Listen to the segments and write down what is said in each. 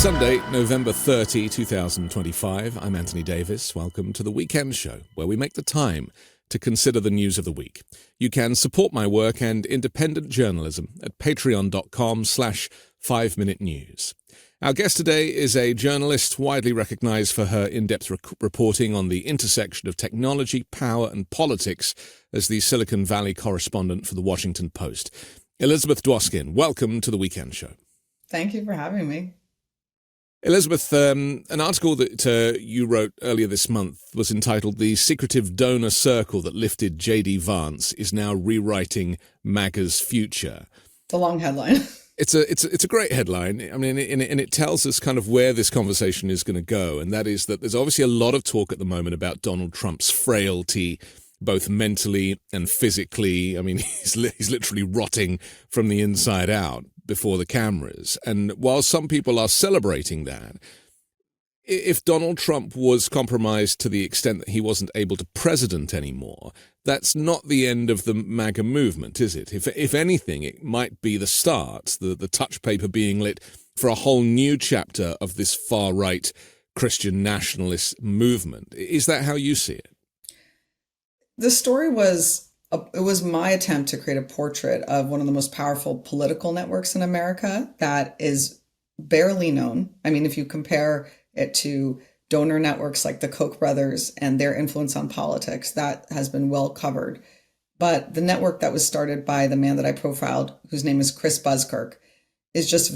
Sunday, November 30, 2025. I'm Anthony Davis. Welcome to The Weekend Show, where we make the time to consider the news of the week. You can support my work and independent journalism at patreon.com/5 Minute News. Our guest today is a journalist widely recognized for her in-depth reporting on the intersection of technology, power, and politics as the Silicon Valley correspondent for The Washington Post. Elizabeth Dwoskin, welcome to The Weekend Show. Thank you for having me. Elizabeth, an article that you wrote earlier this month was entitled "The Secretive Donor Circle That Lifted J.D. Vance is Now Rewriting MAGA's Future." It's a long headline. It's a great headline. I mean, and it tells us kind of where this conversation is going to go, and that is that there's obviously a lot of talk at the moment about Donald Trump's frailty, both mentally and physically. I mean, he's literally rotting from the inside out before the cameras. And while some people are celebrating that, if Donald Trump was compromised to the extent that he wasn't able to president anymore, that's not the end of the MAGA movement, is it? If anything, it might be the start, the touch paper being lit for a whole new chapter of this far-right Christian nationalist movement. Is that how you see it? The story was my attempt to create a portrait of one of the most powerful political networks in America that is barely known. I mean, if you compare it to donor networks like the Koch brothers and their influence on politics, that has been well covered. But the network that was started by the man that I profiled, whose name is Chris Buzzkirk, is just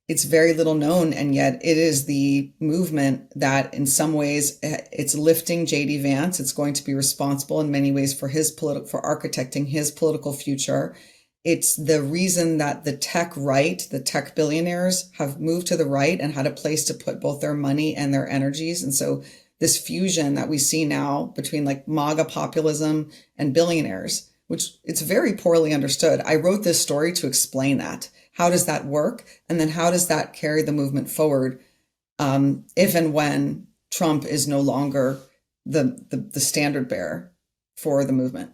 it's very little known. And yet it is the movement that in some ways it's lifting J.D. Vance. It's going to be responsible in many ways for for architecting his political future. It's the reason that the tech right, the tech billionaires have moved to the right and had a place to put both their money and their energies. And so this fusion that we see now between like MAGA populism and billionaires, which it's very poorly understood. I wrote this story to explain that. How does that work? And then how does that carry the movement forward if and when Trump is no longer the standard bearer for the movement?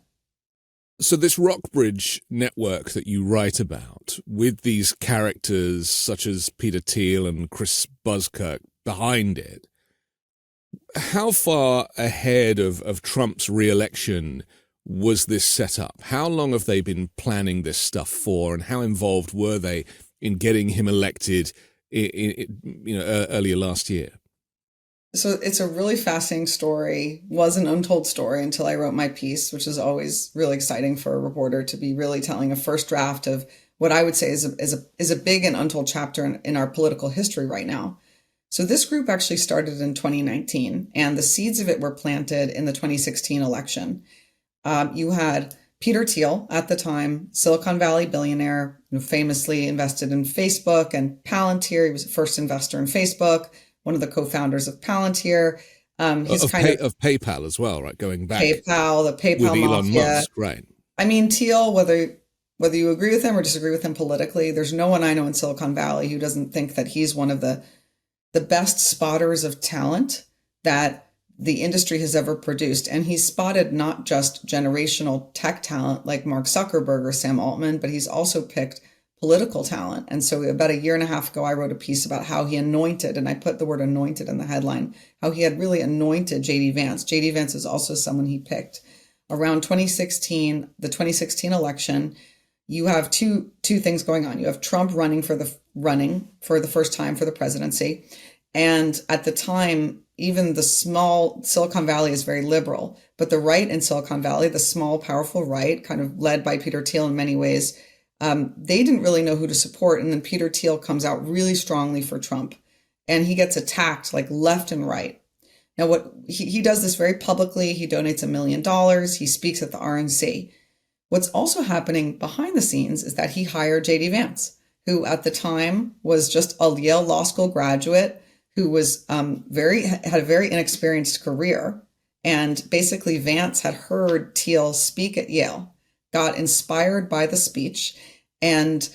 So this Rockbridge Network that you write about, with these characters such as Peter Thiel and Chris Buzzkirk behind it, how far ahead of Trump's re-election was this set up? How long have they been planning this stuff for, and how involved were they in getting him elected earlier last year? So it's a really fascinating story, was an untold story until I wrote my piece, which is always really exciting for a reporter to be really telling a first draft of what I would say is a big and untold chapter in our political history right now. So this group actually started in 2019, and the seeds of it were planted in the 2016 election. You had Peter Thiel, at the time, Silicon Valley billionaire, who famously invested in Facebook and Palantir. He was the first investor in Facebook, one of the co-founders of Palantir. Of PayPal as well, right? Going back. PayPal, the PayPal with Elon mafia. Musk, right? I mean, Thiel, whether you agree with him or disagree with him politically, there's no one I know in Silicon Valley who doesn't think that he's one of the best spotters of talent that the industry has ever produced. And he's spotted not just generational tech talent like Mark Zuckerberg or Sam Altman, but he's also picked political talent. And so about a year and a half ago, I wrote a piece about how he anointed, and I put the word anointed in the headline, how he had really anointed J.D. Vance. J.D. Vance is also someone he picked. Around the 2016 election, you have two things going on. You have Trump running for the first time for the presidency. And at the time, even the small Silicon Valley is very liberal, but the right in Silicon Valley, the small, powerful right, kind of led by Peter Thiel in many ways, they didn't really know who to support. And then Peter Thiel comes out really strongly for Trump, and he gets attacked like left and right. Now, what he does this very publicly. He donates $1 million. He speaks at the RNC. What's also happening behind the scenes is that he hired J.D. Vance, who at the time was just a Yale Law School graduate, who was had a very inexperienced career. And basically Vance had heard Thiel speak at Yale, got inspired by the speech, and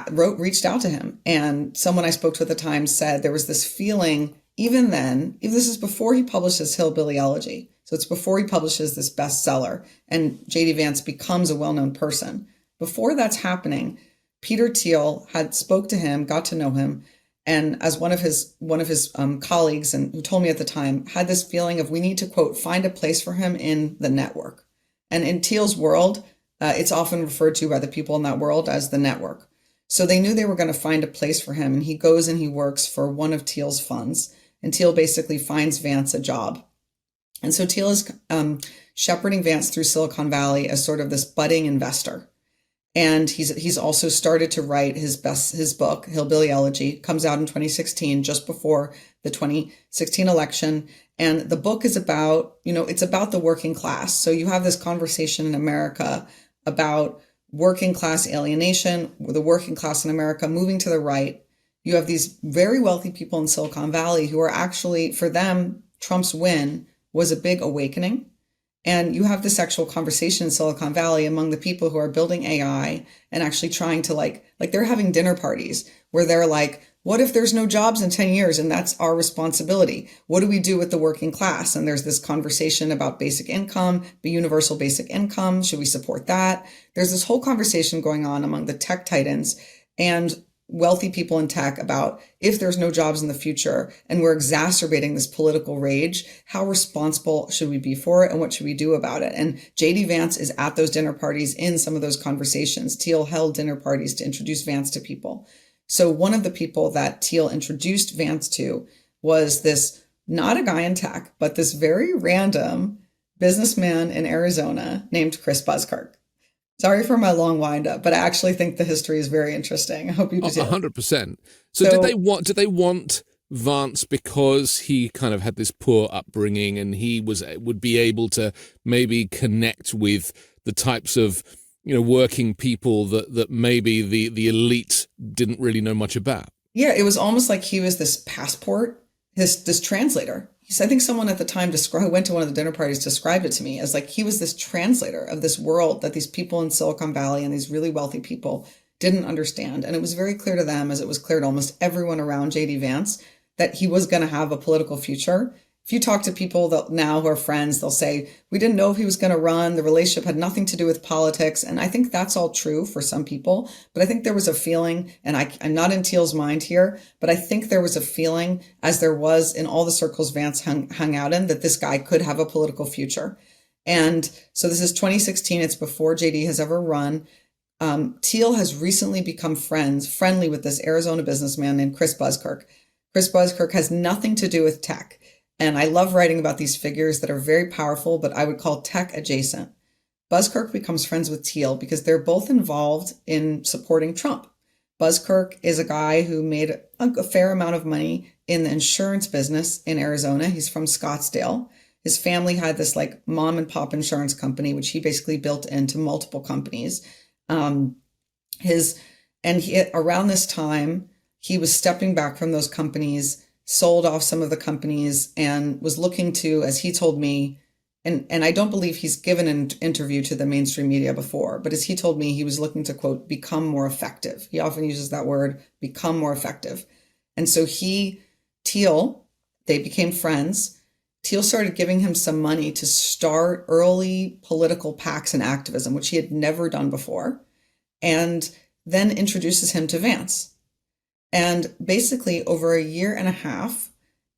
reached out to him. And someone I spoke to at the time said there was this feeling, even then, this is before he publishes Hillbilly Elegy. So it's before he publishes this bestseller and J.D. Vance becomes a well-known person. Before that's happening, Peter Thiel had spoke to him, got to know him, And as one of his colleagues, and who told me at the time, had this feeling of we need to, quote, find a place for him in the network. And in Thiel's world, it's often referred to by the people in that world as the network. So they knew they were going to find a place for him. And he goes and he works for one of Thiel's funds. And Thiel basically finds Vance a job. And so Thiel is shepherding Vance through Silicon Valley as sort of this budding investor. And he's also started to write his book, Hillbilly Elegy, comes out in 2016, just before the 2016 election. And the book is about, it's about the working class. So you have this conversation in America about working class alienation, the working class in America moving to the right. You have these very wealthy people in Silicon Valley who are actually, for them, Trump's win was a big awakening. And you have this actual conversation in Silicon Valley among the people who are building AI and actually trying to like they're having dinner parties where they're like, what if there's no jobs in 10 years and that's our responsibility? What do we do with the working class? And there's this conversation about basic income, the universal basic income. Should we support that? There's this whole conversation going on among the tech titans and wealthy people in tech about if there's no jobs in the future and we're exacerbating this political rage, how responsible should we be for it and what should we do about it? And JD Vance is at those dinner parties in some of those conversations. Thiel held dinner parties to introduce Vance to people. So one of the people that Thiel introduced Vance to was this, not a guy in tech, but this very random businessman in Arizona named Chris Buzzkirk. Sorry for my long wind up, but I actually think the history is very interesting. I hope you do too. 100%. So did they want Vance because he kind of had this poor upbringing and he would be able to maybe connect with the types of working people that maybe the elite didn't really know much about? Yeah, it was almost like he was this passport, this translator. I think someone at the time who went to one of the dinner parties described it to me as like he was this translator of this world that these people in Silicon Valley and these really wealthy people didn't understand. And it was very clear to them, as it was clear to almost everyone around JD Vance, that he was going to have a political future. If you talk to people that now who are friends, they'll say, we didn't know if he was going to run. The relationship had nothing to do with politics. And I think that's all true for some people. But I think there was a feeling, and I'm not in Thiel's mind here, but I think there was a feeling, as there was in all the circles Vance hung out in, that this guy could have a political future. And so this is 2016. It's before JD has ever run. Thiel has recently become friendly with this Arizona businessman named Chris Buzzkirk. Chris Buzzkirk has nothing to do with tech. And I love writing about these figures that are very powerful, but I would call tech adjacent. Buzzkirk becomes friends with Thiel because they're both involved in supporting Trump. Buzzkirk is a guy who made a fair amount of money in the insurance business in Arizona. He's from Scottsdale. His family had this like mom and pop insurance company, which he basically built into multiple companies. Around this time, he was stepping back from those companies, sold off some of the companies, and was looking to, as he told me, and I don't believe he's given an interview to the mainstream media before, but as he told me, he was looking to, quote, become more effective. He often uses that word, become more effective. And so they became friends. Thiel started giving him some money to start early political PACs and activism, which he had never done before, and then introduces him to Vance. And basically, over a year and a half,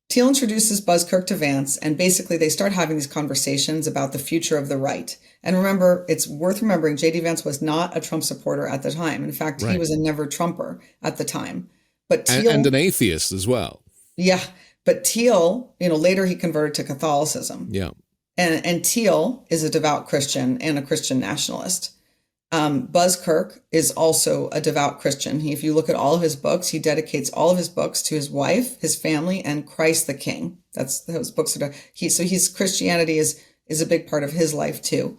Thiel introduces Buzzkirk to Vance, and basically they start having these conversations about the future of the right. And remember, it's worth remembering, J.D. Vance was not a Trump supporter at the time. In fact, He was a never Trumper at the time. But Thiel, and an atheist as well. Yeah, but Thiel, later he converted to Catholicism. Yeah. And Thiel is a devout Christian and a Christian nationalist. Buzzkirk is also a devout Christian. If you look at all of his books, he dedicates all of his books to his wife, his family, and Christ the King. That's those books are. His Christianity is a big part of his life too.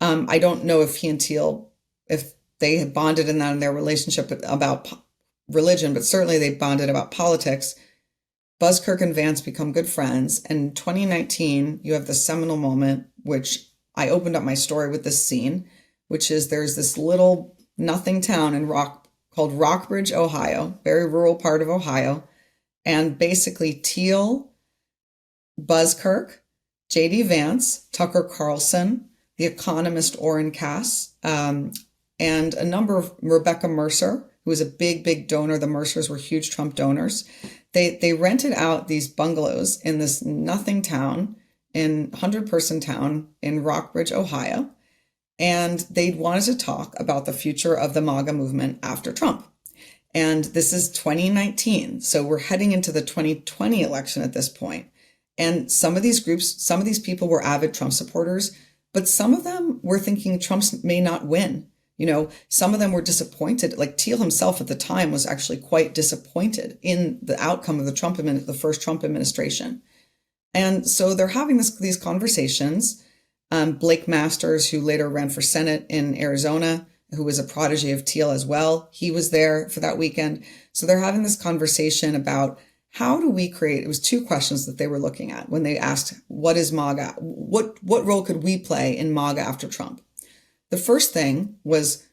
I don't know if he and Thiel, if they had bonded in their relationship about religion, but certainly they bonded about politics. Buzzkirk and Vance become good friends. And in 2019, you have the seminal moment, which I opened up my story with this scene, which is there's this little nothing town called Rockbridge, Ohio, very rural part of Ohio. And basically Thiel, Buzzkirk, J.D. Vance, Tucker Carlson, the economist Orrin Cass, and a number of Rebecca Mercer, who was a big donor. The Mercers were huge Trump donors. They rented out these bungalows in this nothing town, in 100-person town in Rockbridge, Ohio. And they wanted to talk about the future of the MAGA movement after Trump. And this is 2019. So we're heading into the 2020 election at this point. And some of these groups, some of these people were avid Trump supporters, but some of them were thinking Trump may not win. You know, some of them were disappointed. Like Thiel himself at the time was actually quite disappointed in the outcome of the first Trump administration. And so they're having these conversations. Blake Masters, who later ran for Senate in Arizona, who was a protege of Thiel as well, he was there for that weekend. So they're having this conversation about how do we create, it was two questions that they were looking at when they asked, what is MAGA? What role could we play in MAGA after Trump? The first thing was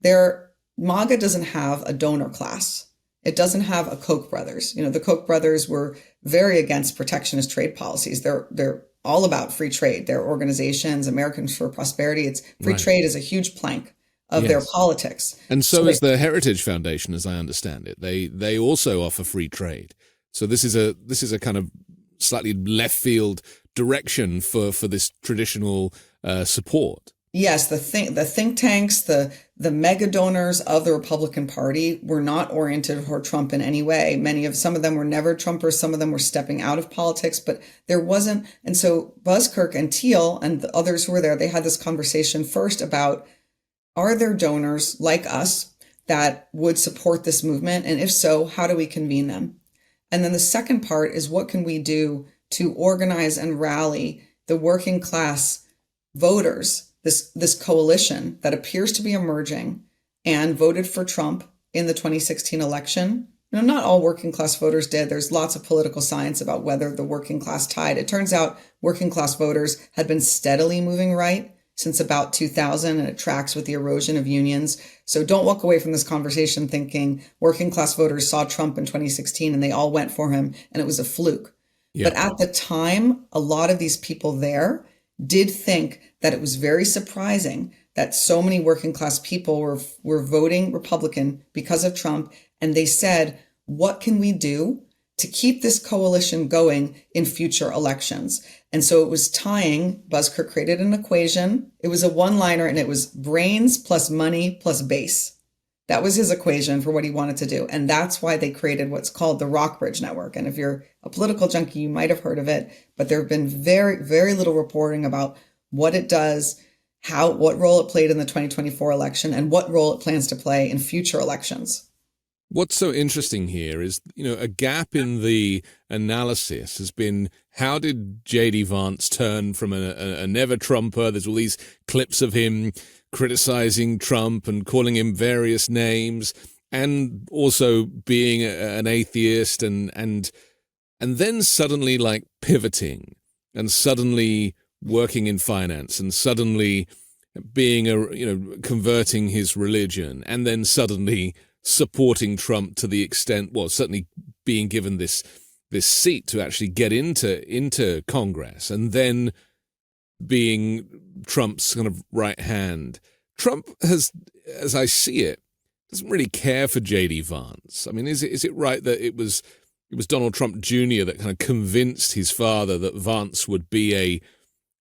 MAGA doesn't have a donor class. It doesn't have a Koch brothers. You know, the Koch brothers were very against protectionist trade policies. They're all about free trade. Their organizations, Americans for Prosperity, it's free trade is a huge plank of their politics. And so is the Heritage Foundation, as I understand it. They also offer free trade. So this is a kind of slightly left field direction for this traditional support. Yes, the think tanks, the mega donors of the Republican Party were not oriented toward Trump in any way. Some of them were never Trumpers. Some of them were stepping out of politics, but there wasn't. And so Buskirk and Thiel and the others who were there, they had this conversation first about, are there donors like us that would support this movement? And if so, how do we convene them? And then the second part is, what can we do to organize and rally the working class voters, this coalition that appears to be emerging and voted for Trump in the 2016 election? You know, not all working class voters did. There's lots of political science about whether the working class tied. It turns out working class voters had been steadily moving right since about 2000, and it tracks with the erosion of unions. So don't walk away from this conversation thinking working class voters saw Trump in 2016 and they all went for him and it was a fluke. Yeah. But at the time, a lot of these people there did think that it was very surprising that so many working class people were voting Republican because of Trump. And they said, what can we do to keep this coalition going in future elections? And so it was tying, Buskirk created an equation. It was a one-liner, and it was brains plus money plus base. That was his equation for what he wanted to do. And that's why they created what's called the Rockbridge Network. And if you're a political junkie, you might have heard of it, but there have been very, very little reporting about what it does, what role it played in the 2024 election, and what role it plans to play in future elections. What's so interesting here is, a gap in the analysis has been, how did J.D. Vance turn from a never-Trumper? There's all these clips of him criticizing Trump and calling him various names, and also being an atheist, and then suddenly like pivoting, and suddenly working in finance, and suddenly being converting his religion, and then suddenly supporting Trump to the extent, well, certainly being given this seat to actually get into Congress, and then being Trump's kind of right hand. Trump has, as I see it, doesn't really care for J.D. Vance. I mean, is it right that it was Donald Trump Jr. that kind of convinced his father that Vance would be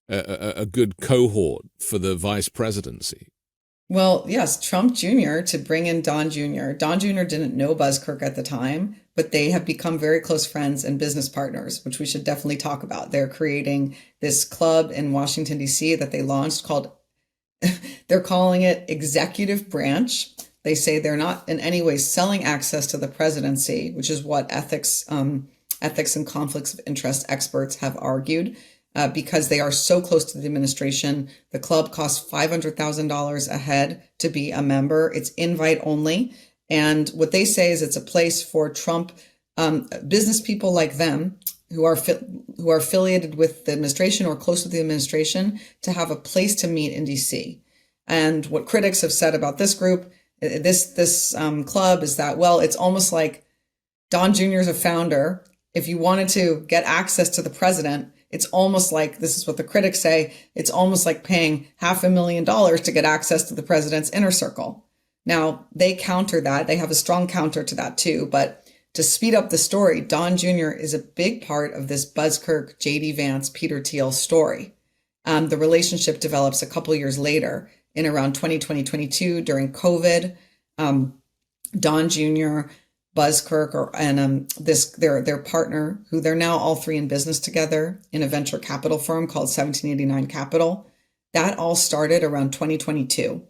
a good cohort for the vice presidency? Well, yes, Trump Jr. to bring in Don Jr. Don Jr. didn't know Buskirk at the time, but they have become very close friends and business partners, which we should definitely talk about. They're creating this club in Washington, D.C. that they launched called, they're calling it Executive Branch. They say they're not in any way selling access to the presidency, which is what ethics and conflicts of interest experts have argued. Because they are so close to the administration. The club costs $500,000 a head to be a member. It's invite only. And what they say is it's a place for Trump business people like them who are affiliated with the administration or close to the administration to have a place to meet in DC. And what critics have said about this group, this club, is that, well, it's almost like Don Jr. is a founder. If you wanted to get access to the president, it's almost like, this is what the critics say, it's almost like paying $500,000 to get access to the president's inner circle. Now, they counter that. They have a strong counter to that too. But to speed up the story, Don Jr. is a big part of this Buzzkirk, J.D. Vance, Peter Thiel story. The relationship develops a couple years later in around 2022 during COVID. Don Jr., Buzzkirk, and their partner, who they're now all three in business together in a venture capital firm called 1789 Capital. That all started around 2022.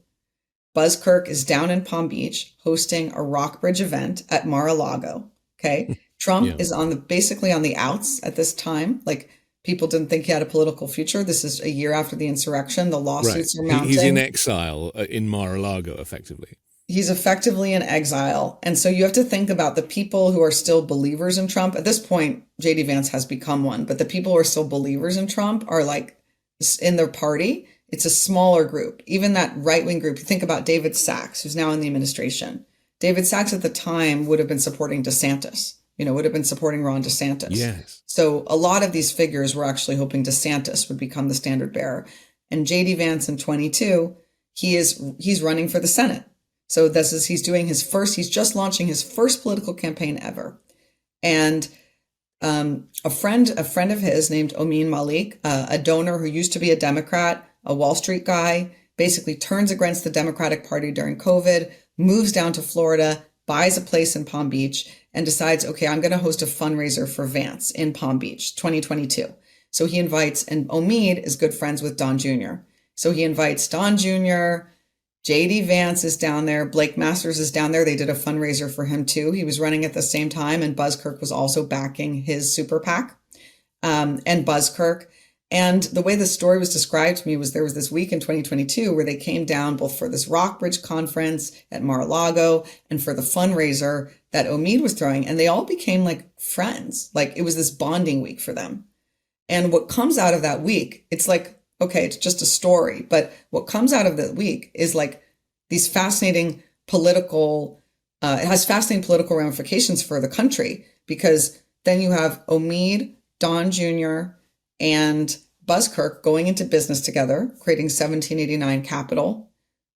Buzzkirk is down in Palm Beach hosting a Rockbridge event at Mar-a-Lago. Okay. Trump is basically on the outs at this time. Like, people didn't think he had a political future. This is a year after the insurrection. The lawsuits are mounting. He's in exile in Mar-a-Lago, effectively. He's effectively in exile. And so you have to think about the people who are still believers in Trump. At this point, J.D. Vance has become one, but the people who are still believers in Trump are like in their party. It's a smaller group. Even that right-wing group, you think about David Sachs, who's now in the administration. David Sachs at the time would have been supporting DeSantis, would have been supporting Ron DeSantis. Yes. So a lot of these figures were actually hoping DeSantis would become the standard bearer. And J.D. Vance in 22, he's running for the Senate. So he's just launching his first political campaign ever. And a friend of his named Omin Malik, a donor who used to be a Democrat, a Wall Street guy, basically turns against the Democratic Party during COVID, moves down to Florida, buys a place in Palm Beach, and decides, okay, I'm going to host a fundraiser for Vance in Palm Beach, 2022. So he invites, and Omid is good friends with Don Jr. So he invites Don Jr., J.D. Vance is down there. Blake Masters is down there. They did a fundraiser for him too. He was running at the same time, and Buzzkirk was also backing his super PAC and Buzzkirk. And the way the story was described to me was there was this week in 2022 where they came down both for this Rockbridge conference at Mar-a-Lago and for the fundraiser that Omid was throwing. And they all became like friends. Like, it was this bonding week for them. And what comes out of that week, it's like, okay, it's just a story, but what comes out of the week is like these fascinating it has fascinating political ramifications for the country, because then you have Omid, Don Jr., and Buzzkirk going into business together, creating 1789 Capital.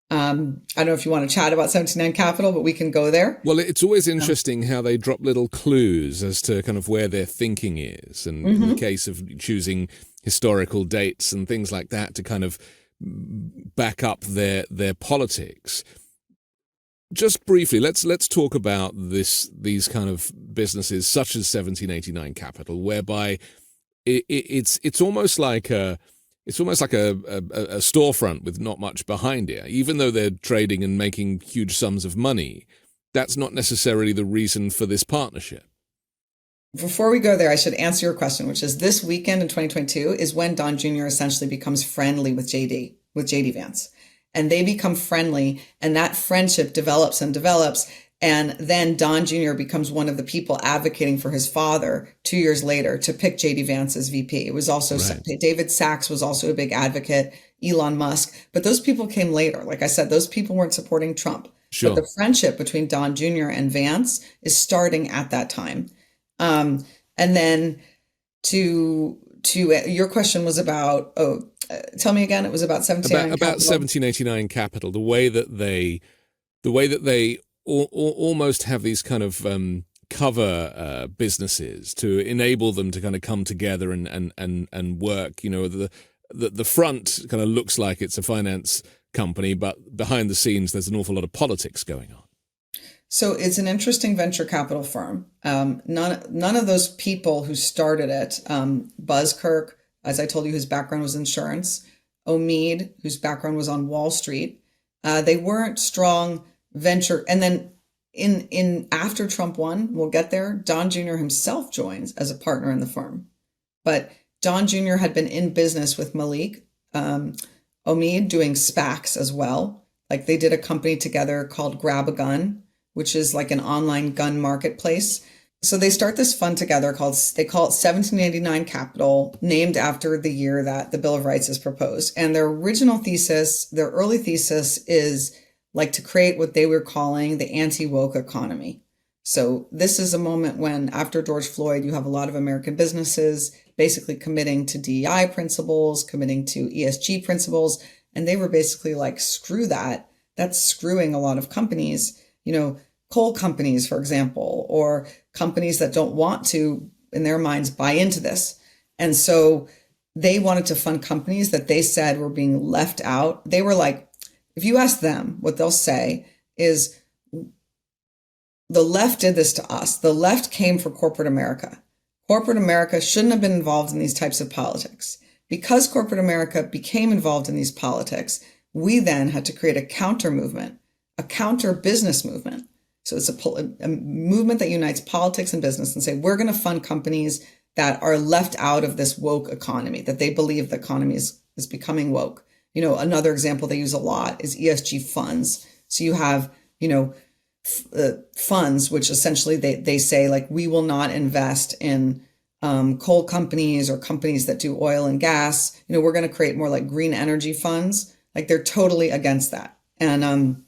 I don't know if you want to chat about 1789 Capital, but we can go there. Well, it's always interesting how they drop little clues as to kind of where their thinking is. And in the case of choosing historical dates and things like that to kind of back up their politics. Just briefly, let's talk about these kind of businesses such as 1789 Capital, whereby it's almost like a storefront with not much behind it. Even though they're trading and making huge sums of money, that's not necessarily the reason for this partnership. Before we go there, I should answer your question, which is this weekend in 2022 is when Don Jr. essentially becomes friendly with J.D. Vance. And they become friendly, and that friendship develops. And then Don Jr. becomes one of the people advocating for his father 2 years later to pick J.D. Vance as VP. It was also David Sachs was also a big advocate, Elon Musk. But those people came later. Like I said, those people weren't supporting Trump. Sure. But the friendship between Don Jr. and Vance is starting at that time. And then to your question was about, tell me again, it was about 1789 Capital, the way that they almost have these kind of cover businesses to enable them to kind of come together and work. The front kind of looks like it's a finance company, but behind the scenes there's an awful lot of politics going on. So it's an interesting venture capital firm. None of those people who started it, Buzzkirk, as I told you, his background was insurance, Omid, whose background was on Wall Street, they weren't strong venture. And then in after Trump won, we'll get there, Don Jr. himself joins as a partner in the firm. But Don Jr. had been in business with Malik, Omid, doing SPACs as well. Like, they did a company together called Grab a Gun, which is like an online gun marketplace. So they start this fund together they call it 1789 Capital, named after the year that the Bill of Rights is proposed. And their early thesis is like to create what they were calling the anti-woke economy. So this is a moment when, after George Floyd, you have a lot of American businesses basically committing to DEI principles, committing to ESG principles. And they were basically like, screw that. that's screwing a lot of companies, coal companies, for example, or companies that don't want to, in their minds, buy into this. And so they wanted to fund companies that they said were being left out. They were like, if you ask them, what they'll say is, the left did this to us. The left came for corporate America. Corporate America shouldn't have been involved in these types of politics. Because corporate America became involved in these politics, we then had to create a counter movement, a counter business movement. So it's a movement that unites politics and business and say, we're going to fund companies that are left out of this woke economy, that they believe the economy is becoming woke. Another example they use a lot is ESG funds. So you have, funds, which essentially they say, like, we will not invest in coal companies or companies that do oil and gas. We're going to create more like green energy funds. Like, they're totally against that. And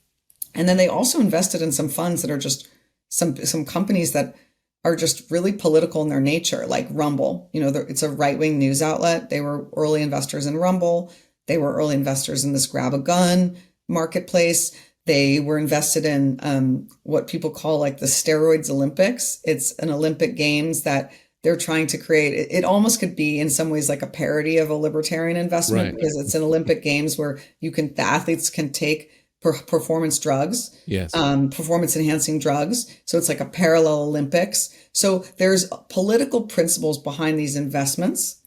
then they also invested in some funds that are just some companies that are just really political in their nature, like Rumble. It's a right-wing news outlet. They were early investors in Rumble. They were early investors in this grab a gun marketplace. They were invested in what people call like the steroids Olympics. It's an Olympic Games that they're trying to create. It almost could be in some ways like a parody of a libertarian investment, right? Because it's an Olympic Games where the athletes can take performance drugs, yes, performance enhancing drugs. So it's like a parallel Olympics. So there's political principles behind these investments.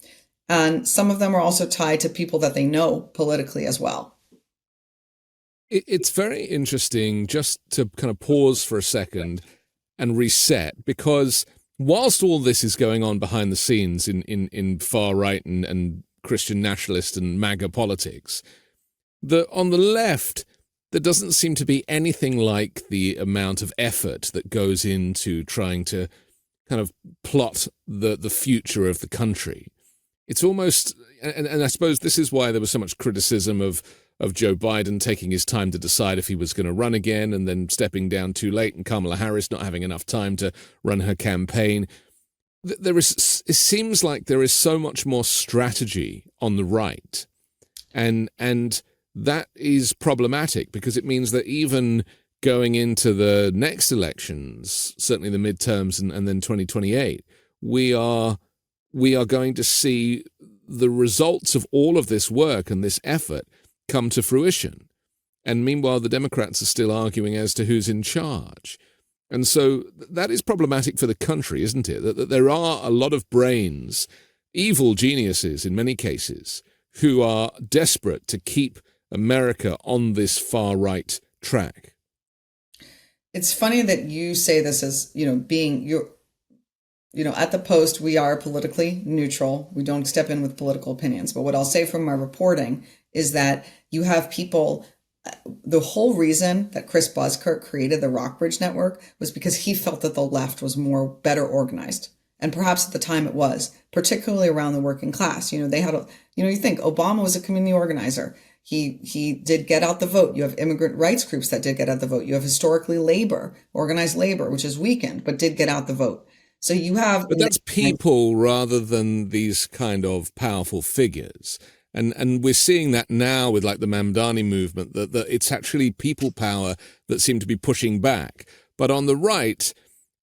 And some of them are also tied to people that they know politically as well. It's very interesting just to kind of pause for a second and reset, because whilst all this is going on behind the scenes in far right and Christian nationalist and MAGA politics, on the left, there doesn't seem to be anything like the amount of effort that goes into trying to kind of plot the future of the country. It's almost, and I suppose this is why there was so much criticism of Joe Biden taking his time to decide if he was going to run again and then stepping down too late, and Kamala Harris not having enough time to run her campaign. It seems like there is so much more strategy on the right, and that is problematic, because it means that even going into the next elections, certainly the midterms and then 2028, we are going to see the results of all of this work and this effort come to fruition. And meanwhile, the Democrats are still arguing as to who's in charge. And so that is problematic for the country, isn't it? That there are a lot of brains, evil geniuses in many cases, who are desperate to keep America on this far-right track. It's funny that you say this as, being at the Post, we are politically neutral. We don't step in with political opinions. But what I'll say from my reporting is that you have people, the whole reason that Chris Buzzkirk created the Rockbridge Network was because he felt that the left was better organized. And perhaps at the time it was, particularly around the working class. They had you think Obama was a community organizer. He did get out the vote. You have immigrant rights groups that did get out the vote. You have historically organized labor, which is weakened, but did get out the vote. So you have... But that's people rather than these kind of powerful figures. And we're seeing that now with like the Mamdani movement, that it's actually people power that seem to be pushing back. But on the right,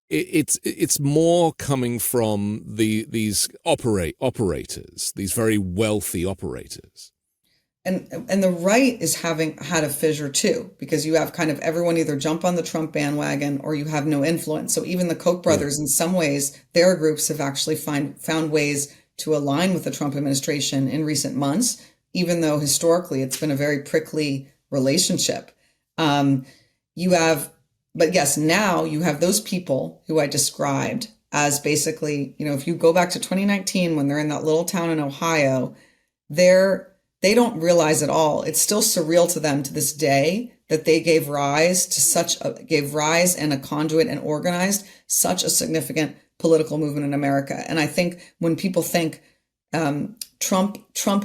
it's more coming from these operators, these very wealthy operators. And the right is having had a fissure too, because you have kind of everyone either jump on the Trump bandwagon or you have no influence. So even the Koch brothers, in some ways, their groups have actually found ways to align with the Trump administration in recent months, even though historically it's been a very prickly relationship. But yes, now you have those people who I described as basically, if you go back to 2019 when they're in that little town in Ohio, they don't realize at all. It's still surreal to them to this day that they gave rise and a conduit and organized such a significant political movement in America. And I think when people think Trump,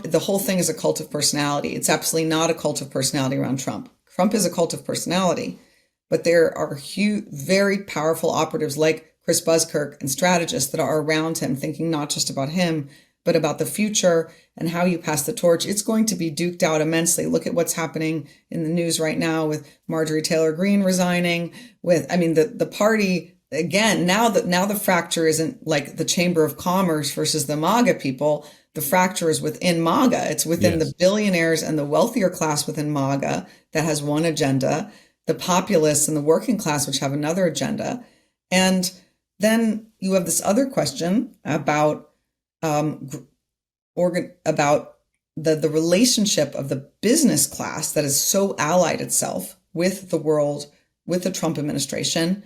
the whole thing is a cult of personality. It's absolutely not a cult of personality around Trump. Trump is a cult of personality, but there are very powerful operatives like Chris Buzzkirk and strategists that are around him, thinking not just about him, but about the future and how you pass the torch. It's going to be duked out immensely. Look at what's happening in the news right now with Marjorie Taylor Greene resigning, the party. Again, now the fracture isn't like the Chamber of Commerce versus the MAGA people. The fracture is within MAGA. It's within the billionaires and the wealthier class within MAGA that has one agenda, the populists and the working class, which have another agenda. And then you have this other question about the relationship of the business class that has so allied itself with the world, with the Trump administration.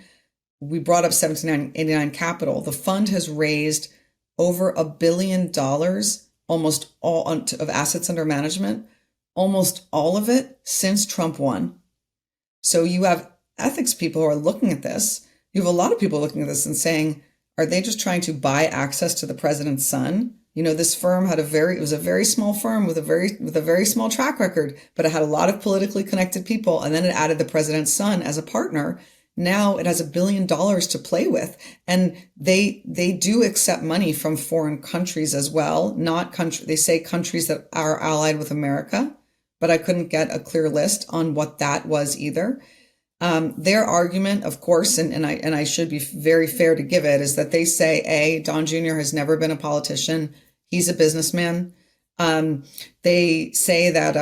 We brought up 1789 Capital. The fund has raised over $1 billion, almost all of assets under management, almost all of it since Trump won. So you have ethics people who are looking at this. You have a lot of people looking at this and saying, are they just trying to buy access to the president's son? You know, this firm it was a very small firm with a very small track record, but it had a lot of politically connected people. And then it added the president's son as a partner. Now it has $1 billion to play with. And they do accept money from foreign countries as well. They say countries that are allied with America, but I couldn't get a clear list on what that was either. Their argument, of course, and I should be very fair to give it, is that they say, Don Jr. has never been a politician. He's a businessman. They say that,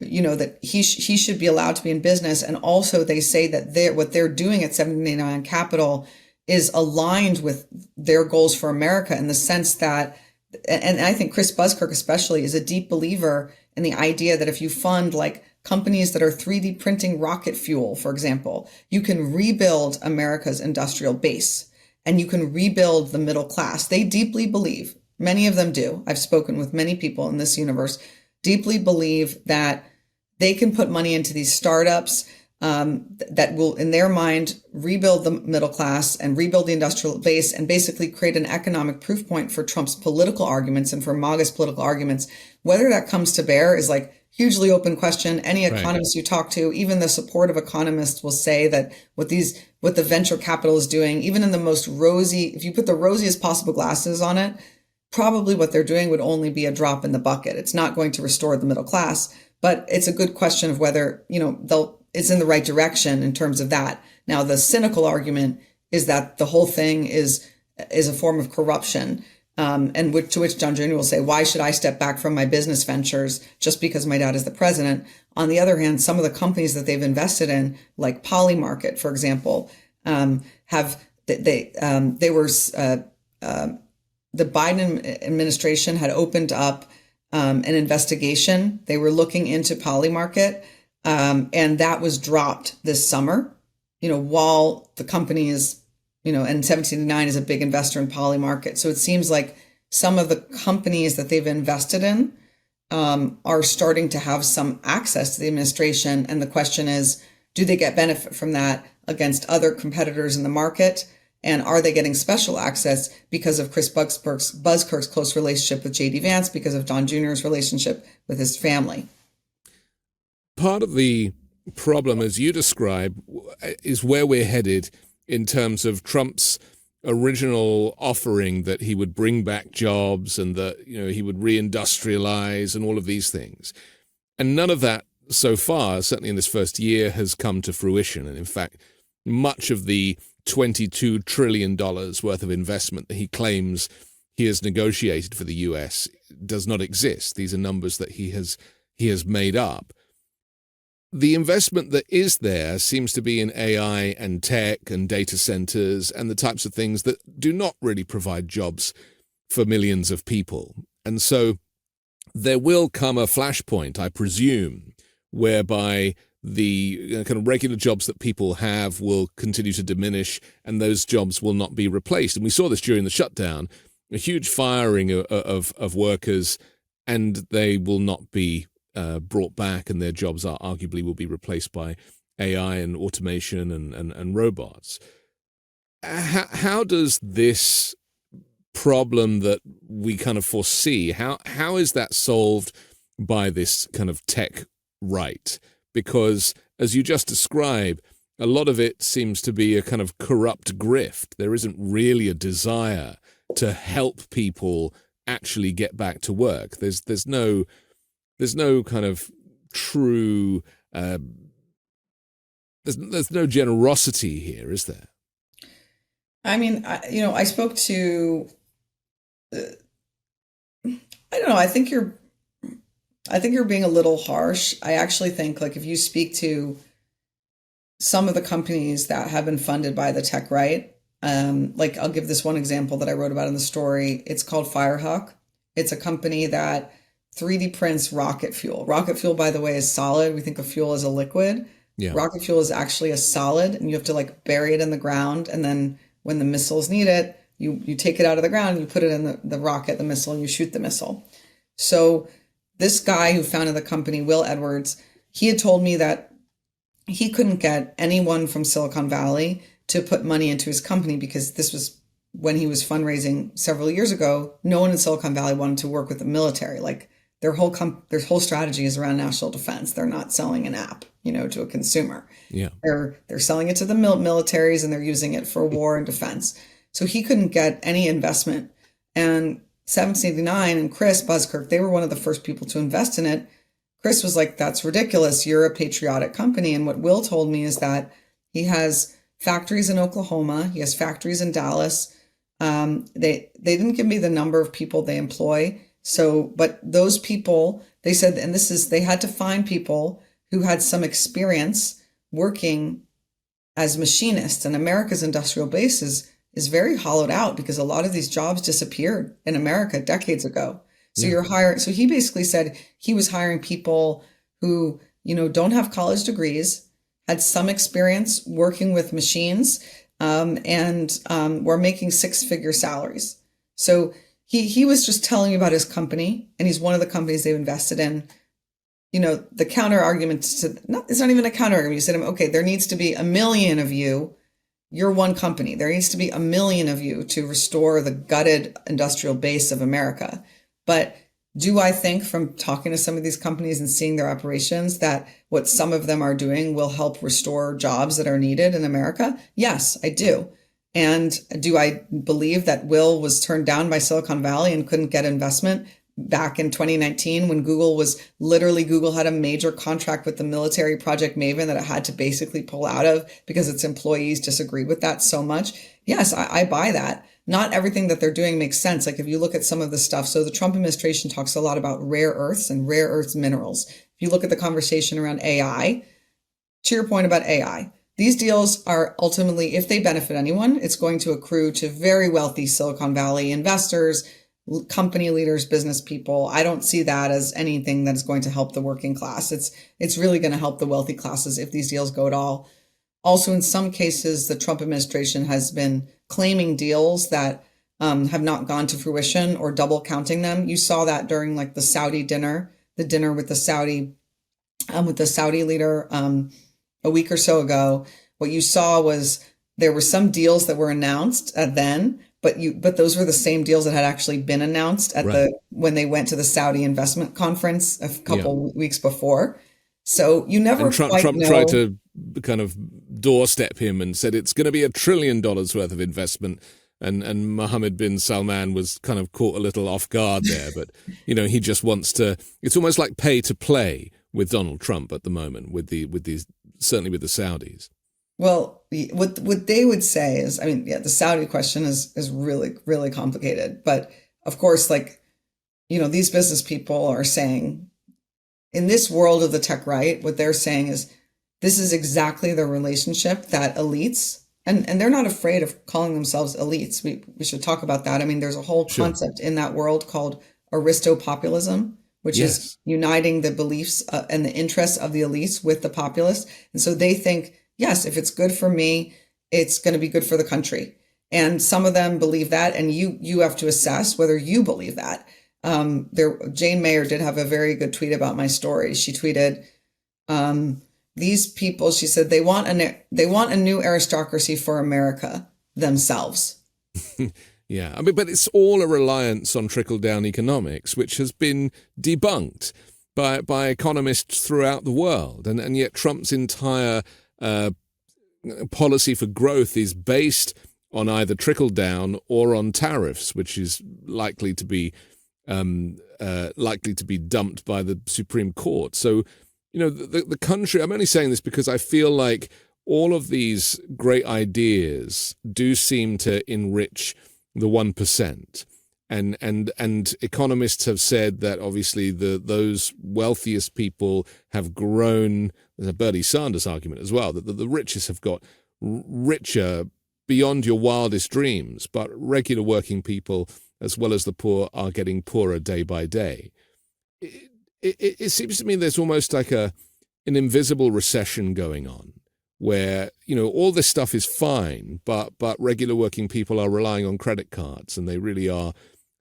that he should be allowed to be in business. And also they say that what they're doing at 1789 Capital is aligned with their goals for America in the sense that, and I think Chris Buzzkirk especially is a deep believer in the idea that if you fund like companies that are 3D printing rocket fuel, for example, you can rebuild America's industrial base and you can rebuild the middle class. They deeply believe, many of them do, I've spoken with many people in this universe, deeply believe that they can put money into these startups that will, in their mind, rebuild the middle class and rebuild the industrial base and basically create an economic proof point for Trump's political arguments and for MAGA's political arguments. Whether that comes to bear is like hugely open question. Any economist you talk to, even the supportive economists, will say that what the venture capital is doing, even in the most rosy, if you put the rosiest possible glasses on it, probably what they're doing would only be a drop in the bucket. It's not going to restore the middle class, but it's a good question of whether, it's in the right direction in terms of that. Now, the cynical argument is that the whole thing is a form of corruption. To which John Jr. will say, why should I step back from my business ventures just because my dad is the president? On the other hand, some of the companies that they've invested in, like Polymarket, for example, the Biden administration had opened up an investigation. They were looking into Polymarket, and that was dropped this summer, while the company is, and 1789 is a big investor in Polymarket. So it seems like some of the companies that they've invested in are starting to have some access to the administration. And the question is, do they get benefit from that against other competitors in the market? And are they getting special access because of Chris Buzzkirk's close relationship with J.D. Vance, because of Don Jr.'s relationship with his family? Part of the problem, as you describe, is where we're headed in terms of Trump's original offering that he would bring back jobs and that, he would reindustrialize and all of these things. And none of that so far, certainly in this first year, has come to fruition. And in fact, much of the $22 trillion worth of investment that he claims he has negotiated for the U.S. does not exist. These are numbers that he has made up. The investment that is there seems to be in AI and tech and data centers and the types of things that do not really provide jobs for millions of people. And so there will come a flashpoint, I presume, whereby the kind of regular jobs that people have will continue to diminish and those jobs will not be replaced. And we saw this during the shutdown, a huge firing of workers, and they will not be brought back, and their jobs arguably will be replaced by AI and automation and robots. How does this problem that we kind of foresee, how is that solved by this kind of tech right? Because as you just described, a lot of it seems to be a kind of corrupt grift. There isn't really a desire to help people actually get back to work. There's no kind of true there's no generosity here, is there? I mean, I spoke to, I don't know. I think you're being a little harsh. I actually think, like, if you speak to some of the companies that have been funded by the tech right, like I'll give this one example that I wrote about in the story. It's called Firehawk. It's a company that 3D prints rocket fuel. Rocket fuel, by the way, is solid. We think of fuel as a liquid. Yeah. Rocket fuel is actually a solid, and you have to like bury it in the ground. And then when the missiles need it, you take it out of the ground, and you put it in the rocket, the missile, and you shoot the missile. So this guy who founded the company, Will Edwards, he had told me that he couldn't get anyone from Silicon Valley to put money into his company because this was when he was fundraising several years ago. No one in Silicon Valley wanted to work with the military. Like their whole strategy is around national defense. They're not selling an app, to a consumer. Yeah, they're selling it to the militaries, and they're using it for war and defense. So he couldn't get any investment. And 1789 and Chris Buzzkirk, they were one of the first people to invest in it. Chris was like, "That's ridiculous. You're a patriotic company." And what Will told me is that he has factories in Oklahoma. He has factories in Dallas. They didn't give me the number of people they employ. So, but those people, they said, and they had to find people who had some experience working as machinists. And America's industrial base is very hollowed out because a lot of these jobs disappeared in America decades ago. So you're hiring. So he basically said he was hiring people who, don't have college degrees, had some experience working with machines, and were making 6-figure salaries. So he was just telling me about his company, and he's one of the companies they've invested in. The counter argument it's not even a counter argument. You said to him, okay, there needs to be 1 million of you. You're one company. There needs to be 1 million of you to restore the gutted industrial base of America. But do I think from talking to some of these companies and seeing their operations that what some of them are doing will help restore jobs that are needed in America? Yes, I do. And do I believe that Will was turned down by Silicon Valley and couldn't get investment back in 2019 when Google had a major contract with the military Project Maven that it had to basically pull out of because its employees disagreed with that so much? Yes, I buy that. Not everything that they're doing makes sense. Like if you look at some of the stuff, so the Trump administration talks a lot about rare earths and rare earths minerals. If you look at the conversation around AI, to your point about AI, these deals are ultimately, if they benefit anyone, it's going to accrue to very wealthy Silicon Valley investors, company leaders, business people. I don't see that as anything that is going to help the working class. It's really going to help the wealthy classes if these deals go at all. Also, in some cases, the Trump administration has been claiming deals that have not gone to fruition or double counting them. You saw that during like the Saudi dinner, the dinner with the Saudi leader a week or so ago. What you saw was there were some deals that were announced then, but those were the same deals that had actually been announced when they went to the Saudi investment conference a couple weeks before. So you never Trump tried to kind of doorstep him and said it's going to be $1 trillion worth of investment. And Mohammed bin Salman was kind of caught a little off guard there. But, he just wants to, it's almost like pay to play with Donald Trump at the moment, certainly with the Saudis. Well, what they would say is, the Saudi question is really, really complicated. But of course, these business people are saying, in this world of the tech right, what they're saying is this is exactly the relationship that elites, and they're not afraid of calling themselves elites. We should talk about that. There's a whole concept in that world called aristopopulism, which is uniting the beliefs and the interests of the elites with the populace. And so they think, yes, if it's good for me, it's going to be good for the country. And some of them believe that, and you have to assess whether you believe that. Jane Mayer did have a very good tweet about my story. She tweeted, these people, she said, they want a new aristocracy for America themselves. Yeah, but it's all a reliance on trickle-down economics, which has been debunked by economists throughout the world. And yet Trump's entire policy for growth is based on either trickle-down or on tariffs, which is likely to be likely to be dumped by the Supreme Court. So, the country, I'm only saying this because I feel like all of these great ideas do seem to enrich the 1%. And economists have said that obviously those wealthiest people have grown. There's a Bernie Sanders argument as well, that the richest have got richer beyond your wildest dreams, but regular working people as well as the poor are getting poorer day by day. It seems to me there's almost like an invisible recession going on where, all this stuff is fine, but regular working people are relying on credit cards and they really are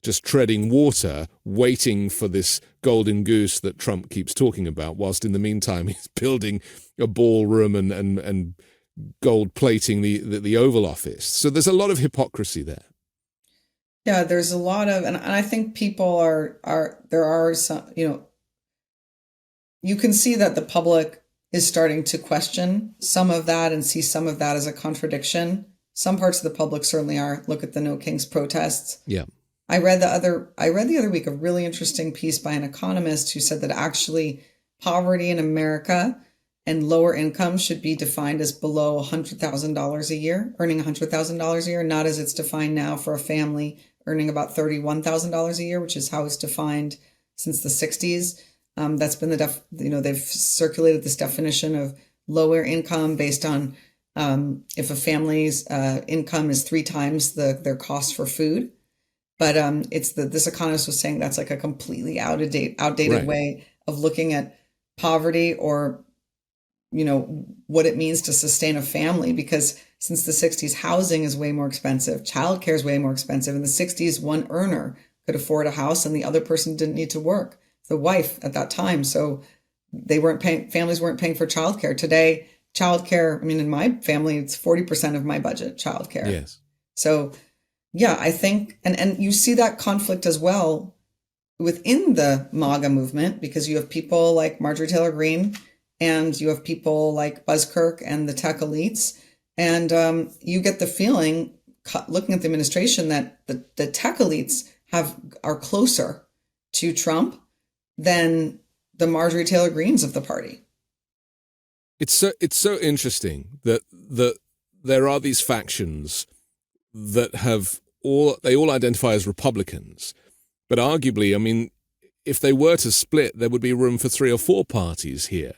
just treading water, waiting for this golden goose that Trump keeps talking about, whilst in the meantime he's building a ballroom and gold plating the Oval Office. So there's a lot of hypocrisy there. Yeah, there's a lot of, and I think people there are some, you can see that the public is starting to question some of that and see some of that as a contradiction. Some parts of the public certainly are. Look at the No Kings protests. Yeah. I read the other week a really interesting piece by an economist who said that actually poverty in America and lower income should be defined as below $100,000 a year, earning $100,000 a year, not as it's defined now for a family earning about $31,000 a year, which is how it's defined since the 60s. That's been they've circulated this definition of lower income based on if a family's income is 3 times their cost for food. But this economist was saying that's like a completely outdated right. way of looking at poverty or, what it means to sustain a family, because since the 60s, housing is way more expensive. Childcare is way more expensive. In the 60s, one earner could afford a house and the other person didn't need to work, the wife at that time. So families weren't paying for childcare. Today, childcare, in my family, it's 40% of my budget, childcare. Yes. So yeah, I think, and you see that conflict as well within the MAGA movement, because you have people like Marjorie Taylor Greene and you have people like Buzzkirk and the tech elites. And you get the feeling, looking at the administration, that the tech elites are closer to Trump than the Marjorie Taylor Greenes of the party. It's so interesting that there are these factions that they all identify as Republicans, but arguably, if they were to split, there would be room for 3 or 4 parties here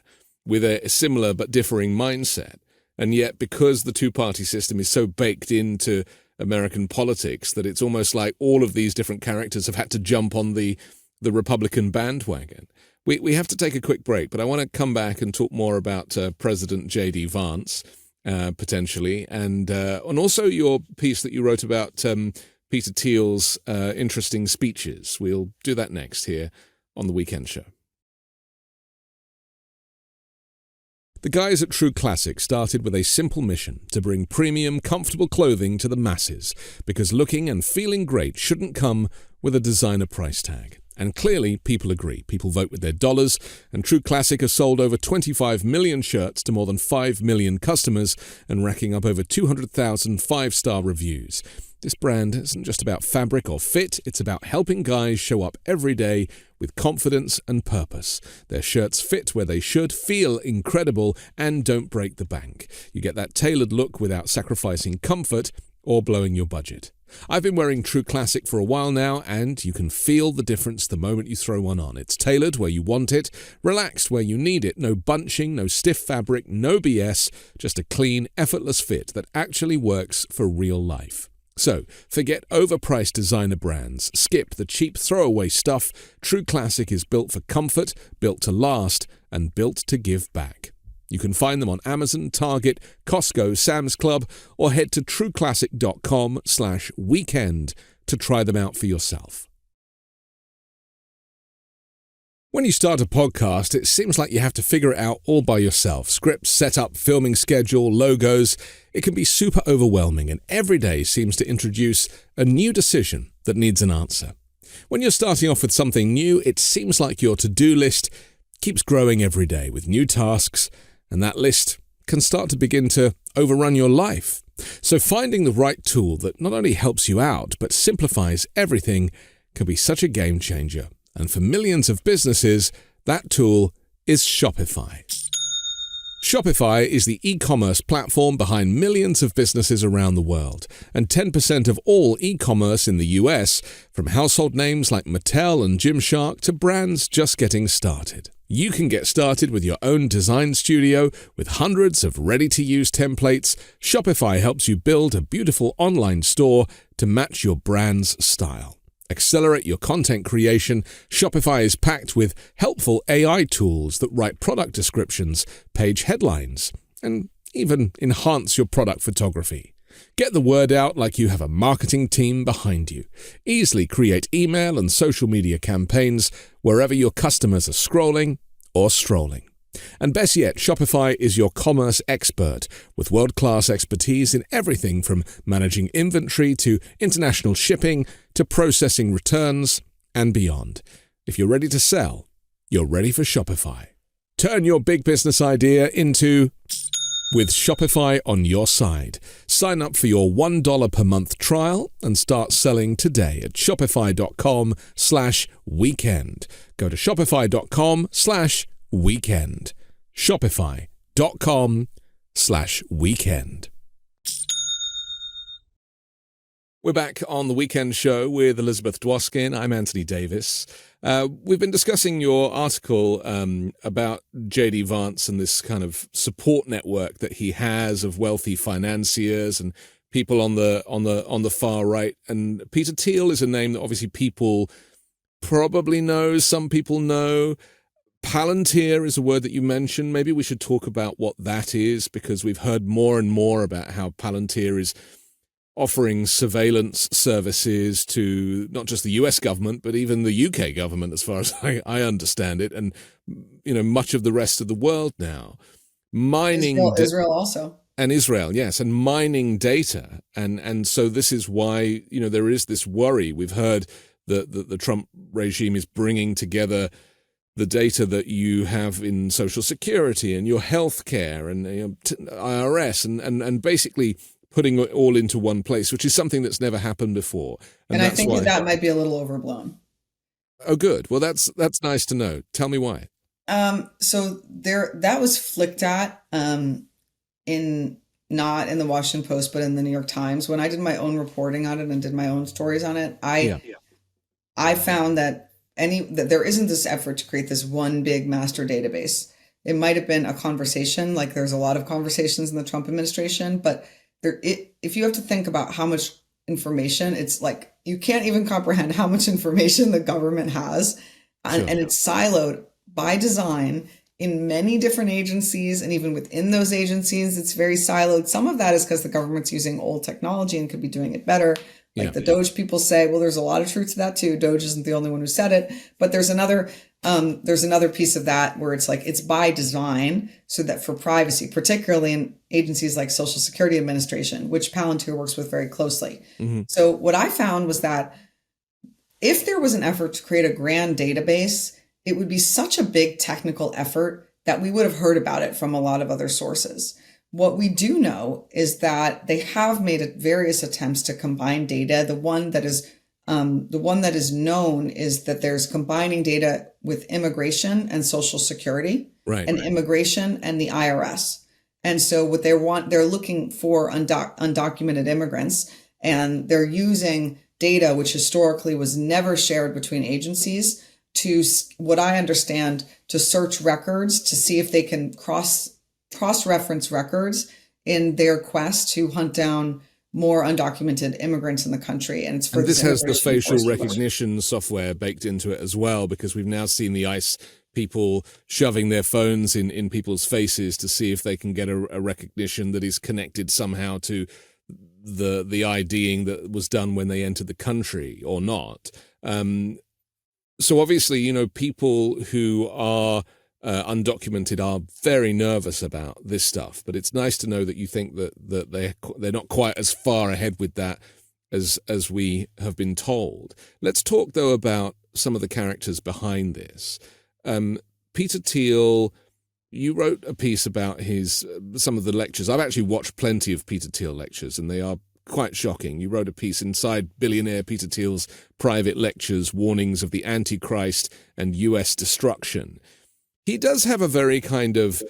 with a similar but differing mindset. And yet, because the two-party system is so baked into American politics that it's almost like all of these different characters have had to jump on the Republican bandwagon. We have to take a quick break, but I want to come back and talk more about President J.D. Vance, potentially, and also your piece that you wrote about Peter Thiel's interesting speeches. We'll do that next here on The Weekend Show. The guys at True Classic started with a simple mission to bring premium, comfortable clothing to the masses, because looking and feeling great shouldn't come with a designer price tag. And clearly, people agree. People vote with their dollars, and True Classic has sold over 25 million shirts to more than 5 million customers and racking up over 200,000 5-star reviews. This brand isn't just about fabric or fit, it's about helping guys show up every day with confidence and purpose. Their shirts fit where they should, feel incredible, and don't break the bank. You get that tailored look without sacrificing comfort or blowing your budget. I've been wearing True Classic for a while now, and you can feel the difference the moment you throw one on. It's tailored where you want it, relaxed where you need it, no bunching, no stiff fabric, no BS, just a clean, effortless fit that actually works for real life. So, forget overpriced designer brands, skip the cheap throwaway stuff. True Classic is built for comfort, built to last, and built to give back. You can find them on Amazon, Target, Costco, Sam's Club, or head to trueclassic.com/weekend to try them out for yourself. When you start a podcast, it seems like you have to figure it out all by yourself. Scripts, setup, filming schedule, logos. It can be super overwhelming, and every day seems to introduce a new decision that needs an answer. When you're starting off with something new, it seems like your to-do list keeps growing every day with new tasks, and that list can start to begin to overrun your life. So finding the right tool that not only helps you out, but simplifies everything can be such a game changer. And for millions of businesses, that tool is Shopify. Shopify is the e-commerce platform behind millions of businesses around the world, and 10% of all e-commerce in the US, from household names like Mattel and Gymshark to brands just getting started. You can get started with your own design studio with hundreds of ready-to-use templates. Shopify helps you build a beautiful online store to match your brand's style. Accelerate your content creation. Shopify is packed with helpful AI tools that write product descriptions, page headlines, and even enhance your product photography. Get the word out like you have a marketing team behind you. Easily create email and social media campaigns wherever your customers are scrolling or strolling. And best yet, Shopify is your commerce expert with world-class expertise in everything from managing inventory to international shipping to processing returns and beyond. If you're ready to sell, you're ready for Shopify. Turn your big business idea into with Shopify on your side. Sign up for your $1 per month trial and start selling today at shopify.com/weekend. Go to shopify.com/weekend. Shopify.com/weekend. We're back on the Weekend Show with Elizabeth Dwoskin. I'm Anthony Davis. We've been discussing your article about J.D. Vance and this kind of support network that he has of wealthy financiers and people on the far right. And Peter Thiel is a name that obviously people probably know. Some people know. Palantir is a word that you mentioned. Maybe we should talk about what that is, because we've heard more and more about how Palantir is offering surveillance services to not just the US government, but even the UK government, as far as I understand it, and much of the rest of the world now. Mining Israel also. And Israel, yes, and mining data. And so this is why, there is this worry. We've heard that the Trump regime is bringing together the data that you have in Social Security and your health care and IRS and basically putting it all into one place, which is something that's never happened before. And I think that might be a little overblown. Oh, good. Well, that's nice to know. Tell me why. So that was flicked at not in the Washington Post, but in the New York Times. When I did my own reporting on it and did my own stories on it, I found that there isn't this effort to create this one big master database. It might have been a conversation, like there's a lot of conversations in the Trump administration, but if you have to think about how much information, it's like you can't even comprehend how much information the government has, and it's siloed by design in many different agencies, and even within those agencies, it's very siloed. Some of that is because the government's using old technology and could be doing it better. Like the Doge people say, well, there's a lot of truth to that too. Doge isn't the only one who said it, but there's another piece of that where it's like it's by design so that for privacy, particularly in agencies like Social Security Administration, which Palantir works with very closely. Mm-hmm. So what I found was that if there was an effort to create a grand database, it would be such a big technical effort that we would have heard about it from a lot of other sources. What we do know is that they have made various attempts to combine data. The one that is known is that there's combining data with immigration and Social Security, and immigration and the IRS. And so what they're looking for undocumented immigrants, and they're using data which historically was never shared between agencies to, what I understand, to search records to see if they can cross-reference records in their quest to hunt down more undocumented immigrants in the country. And this has the facial recognition software baked into it as well, because we've now seen the ICE people shoving their phones in people's faces to see if they can get a recognition that is connected somehow to the IDing that was done when they entered the country or not. So obviously, people who are undocumented are very nervous about this stuff, but it's nice to know that you think that they're not quite as far ahead with that as we have been told. Let's talk though about some of the characters behind this. Peter Thiel, you wrote a piece about some of the lectures. I've actually watched plenty of Peter Thiel lectures, and they are quite shocking. You wrote a piece inside billionaire Peter Thiel's private lectures, warnings of the Antichrist and U.S. destruction. He does have a very kind of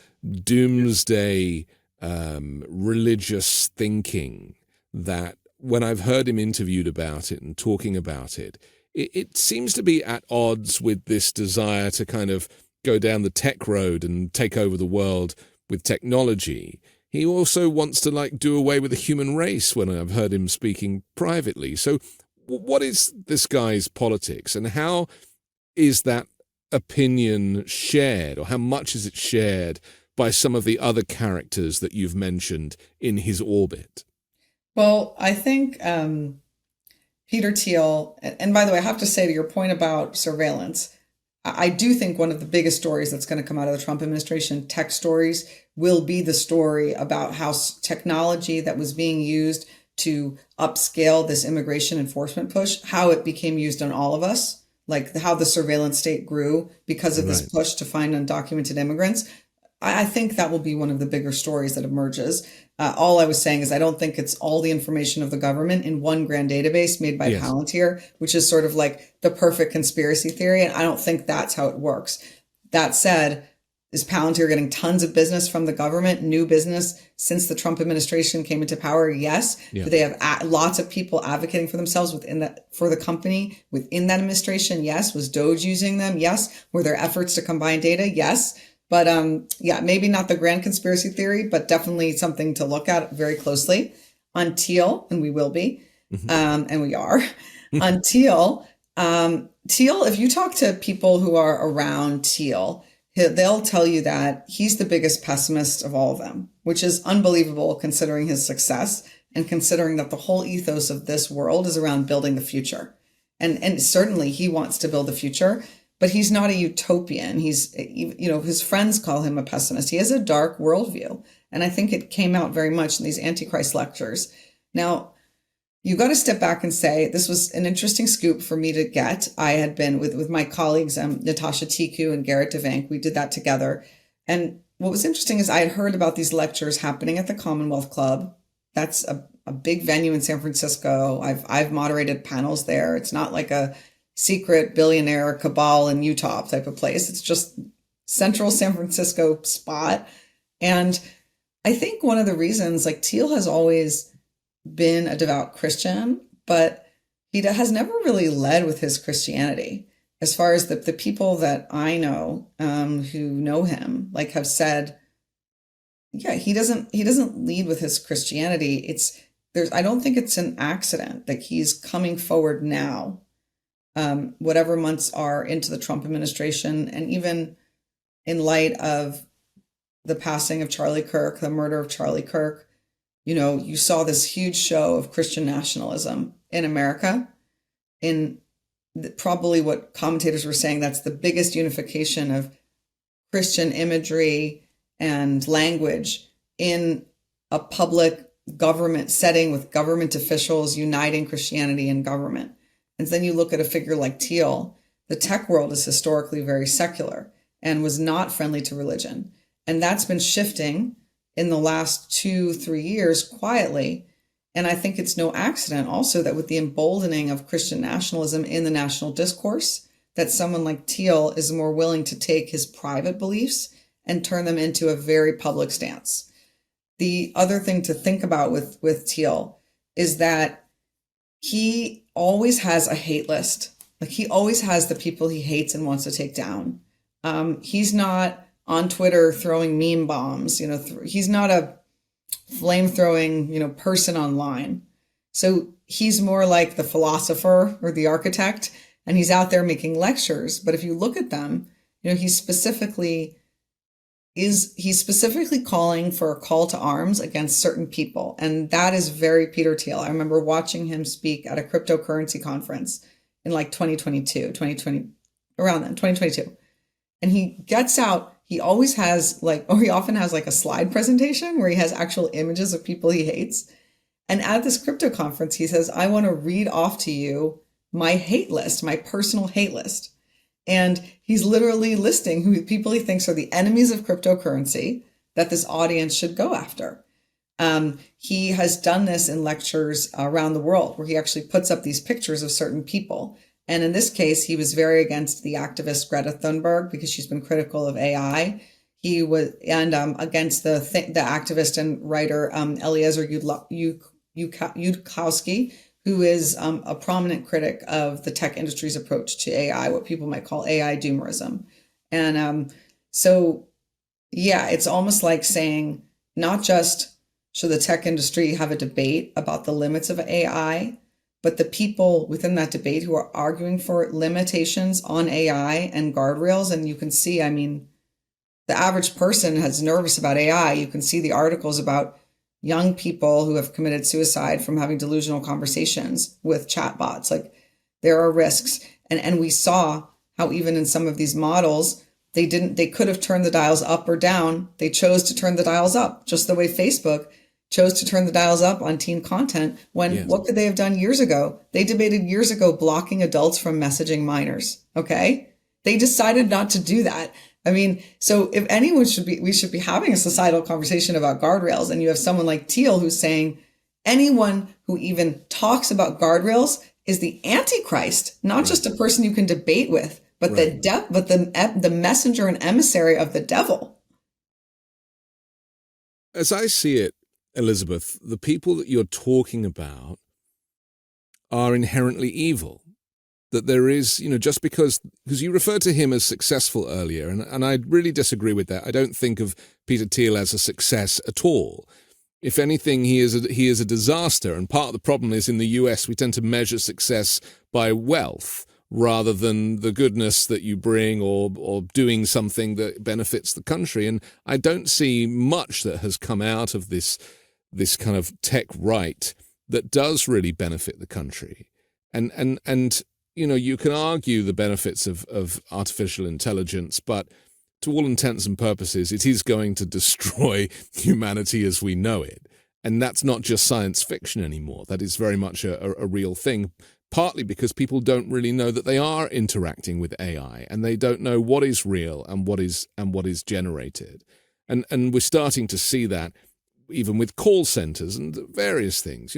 doomsday religious thinking that when I've heard him interviewed about it and talking about it, it seems to be at odds with this desire to kind of go down the tech road and take over the world with technology. He also wants to do away with the human race when I've heard him speaking privately. So what is this guy's politics, and how is that opinion shared, or how much is it shared by some of the other characters that you've mentioned in his orbit? Well, I think Peter Thiel, and by the way, I have to say to your point about surveillance, I do think one of the biggest stories that's going to come out of the Trump administration, tech stories, will be the story about how technology that was being used to upscale this immigration enforcement push, how it became used on all of us, like how the surveillance state grew because of this push to find undocumented immigrants. I think that will be one of the bigger stories that emerges. All I was saying is I don't think it's all the information of the government in one grand database made by Palantir, which is sort of like the perfect conspiracy theory. And I don't think that's how it works. That said, is Palantir getting tons of business from the government, new business since the Trump administration came into power? Yes. Yeah. Do they have lots of people advocating for themselves for the company within that administration? Yes. Was Doge using them? Yes. Were there efforts to combine data? Yes. But maybe not the grand conspiracy theory, but definitely something to look at very closely on Thiel, and we will be, and we are on Thiel. Thiel, if you talk to people who are around Thiel, they'll tell you that he's the biggest pessimist of all of them, which is unbelievable considering his success and considering that the whole ethos of this world is around building the future. And certainly he wants to build the future. But he's not a utopian. He's, his friends call him a pessimist. He has a dark worldview. And I think it came out very much in these Antichrist lectures. Now, you got to step back and say, this was an interesting scoop for me to get. I had been with my colleagues, Natasha Tiku and Garrett DeVank. We did that together. And what was interesting is I had heard about these lectures happening at the Commonwealth Club. That's a big venue in San Francisco. I've moderated panels there. It's not like a secret billionaire cabal in Utah type of place. It's just central San Francisco spot. And I think one of the reasons, Thiel has always been a devout Christian, but he has never really led with his Christianity. As far as the people that I know who know him, have said, he doesn't lead with his Christianity. I don't think it's an accident that he's coming forward now. Whatever months are into the Trump administration, and even in light of the passing of Charlie Kirk, the murder of Charlie Kirk, you saw this huge show of Christian nationalism in America. In probably what commentators were saying, that's the biggest unification of Christian imagery and language in a public government setting with government officials uniting Christianity and government. And then you look at a figure like Thiel. The tech world is historically very secular and was not friendly to religion. And that's been shifting in the last 2-3 years quietly. And I think it's no accident also that with the emboldening of Christian nationalism in the national discourse, that someone like Thiel is more willing to take his private beliefs and turn them into a very public stance. The other thing to think about with Thiel is that he always has a hate list. He always has the people he hates and wants to take down. He's not on Twitter throwing meme bombs. He's not a flame throwing, person online. So he's more like the philosopher or the architect, and he's out there making lectures. But if you look at them, he's specifically calling for a call to arms against certain people. And that is very Peter Thiel. I remember watching him speak at a cryptocurrency conference in 2022. And he gets out, he always has he often has a slide presentation where he has actual images of people he hates. And at this crypto conference, he says, I want to read off to you my hate list, my personal hate list. And he's literally listing who people he thinks are the enemies of cryptocurrency that this audience should go after. He has done this in lectures around the world where he actually puts up these pictures of certain people. And in this case, he was very against the activist Greta Thunberg because she's been critical of AI. He was against the activist and writer Eliezer Yudkowsky, who is a prominent critic of the tech industry's approach to AI, what people might call AI doomerism. And so, yeah, it's almost like saying not just should the tech industry have a debate about the limits of AI, but the people within that debate who are arguing for limitations on AI and guardrails. And you can see, I mean, the average person is nervous about AI. You can see the articles about young people who have committed suicide from having delusional conversations with chatbots. Like, there are risks. And we saw how even in some of these models, they could have turned the dials up or down. They chose to turn the dials up, just the way Facebook chose to turn the dials up on teen content when Yes. What could they have done years ago? They debated years ago blocking adults from messaging minors. Okay. They decided not to do that. I mean, so if anyone we should be having a societal conversation about guardrails. And you have someone like Thiel who's saying anyone who even talks about guardrails is the Antichrist, not just a person you can debate with, but the messenger and emissary of the devil. As I see it, Elizabeth, the people that you're talking about are inherently evil. That there is, just because you referred to him as successful earlier, and I really disagree with that. I don't think of Peter Thiel as a success at all. If anything, he is a disaster. And part of the problem is in the US, we tend to measure success by wealth rather than the goodness that you bring or doing something that benefits the country. And I don't see much that has come out of this kind of tech right that does really benefit the country. And you can argue the benefits of artificial intelligence, but to all intents and purposes, it is going to destroy humanity as we know it. And that's not just science fiction anymore. That is very much a real thing, partly because people don't really know that they are interacting with AI and they don't know what is real and what is generated. And we're starting to see that even with call centers and various things,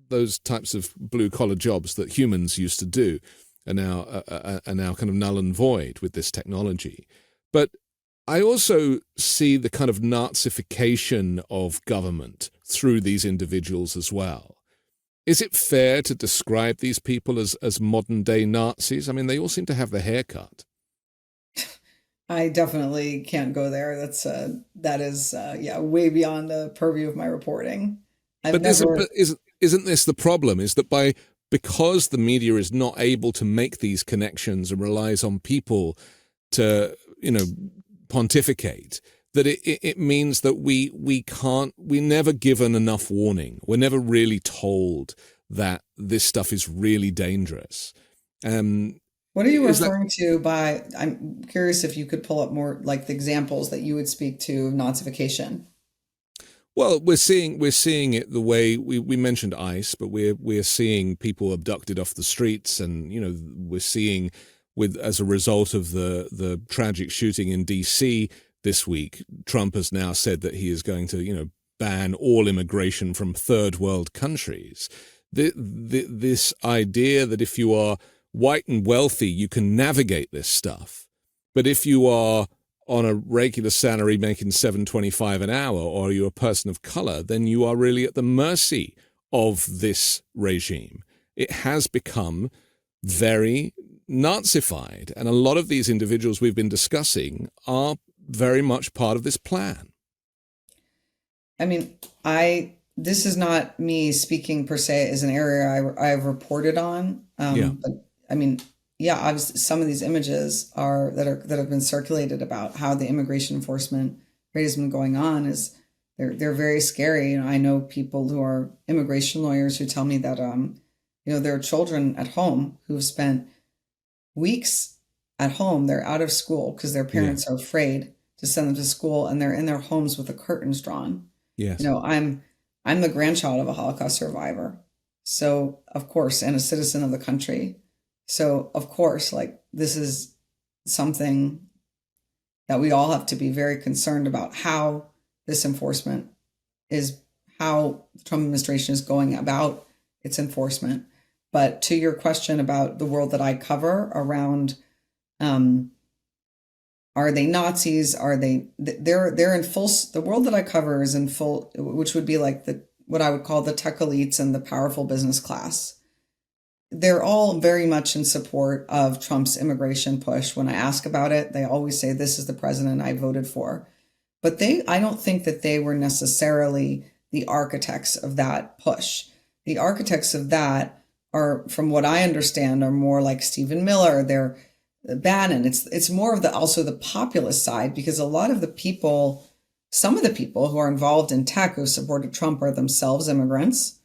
those types of blue-collar jobs that humans used to do are now kind of null and void with this technology. But I also see the kind of Nazification of government through these individuals as well. Is it fair to describe these people as modern-day Nazis? I mean, they all seem to have the haircut. I definitely can't go there. That is way beyond the purview of my reporting. Isn't this the problem? Is that because the media is not able to make these connections and relies on people to pontificate, that it means that we're never given enough warning. We're never really told that this stuff is really dangerous. What are you referring to by? I'm curious if you could pull up more like the examples that you would speak to of Nazification. Well, we're seeing it the way we mentioned ICE, but we're seeing people abducted off the streets, and we're seeing as a result of the tragic shooting in DC this week, Trump has now said that he is going to ban all immigration from third world countries. This idea that if you are white and wealthy, you can navigate this stuff, but if you are on a regular salary making $7.25 an hour, or you're a person of color, then you are really at the mercy of this regime. It has become very Nazified, and a lot of these individuals we've been discussing are very much part of this plan. I mean, this is not me speaking per se as an area I've reported on. But I mean, obviously some of these images that have been circulated about how the immigration enforcement rate has been going on they're very scary. I know people who are immigration lawyers who tell me that there are children at home who've spent weeks at home. They're out of school because their parents are afraid to send them to school, and they're in their homes with the curtains drawn. Yes. I'm the grandchild of a Holocaust survivor, so of course, and a citizen of the country. So, of course, this is something that we all have to be very concerned about, how this enforcement is how the Trump administration is going about its enforcement. But to your question about the world that I cover around, are they Nazis? Are they're in full, the world that I cover is in full, which would be like what I would call the tech elites and the powerful business class. They're all very much in support of Trump's immigration push. When I ask about it, they always say, this is the president I voted for. But I don't think that they were necessarily the architects of that push. The architects of that are, from what I understand, are more like Stephen Miller. They're Bannon. It's more of also the populist side, because a lot of the people, some of the people who are involved in tech who supported Trump are themselves immigrants.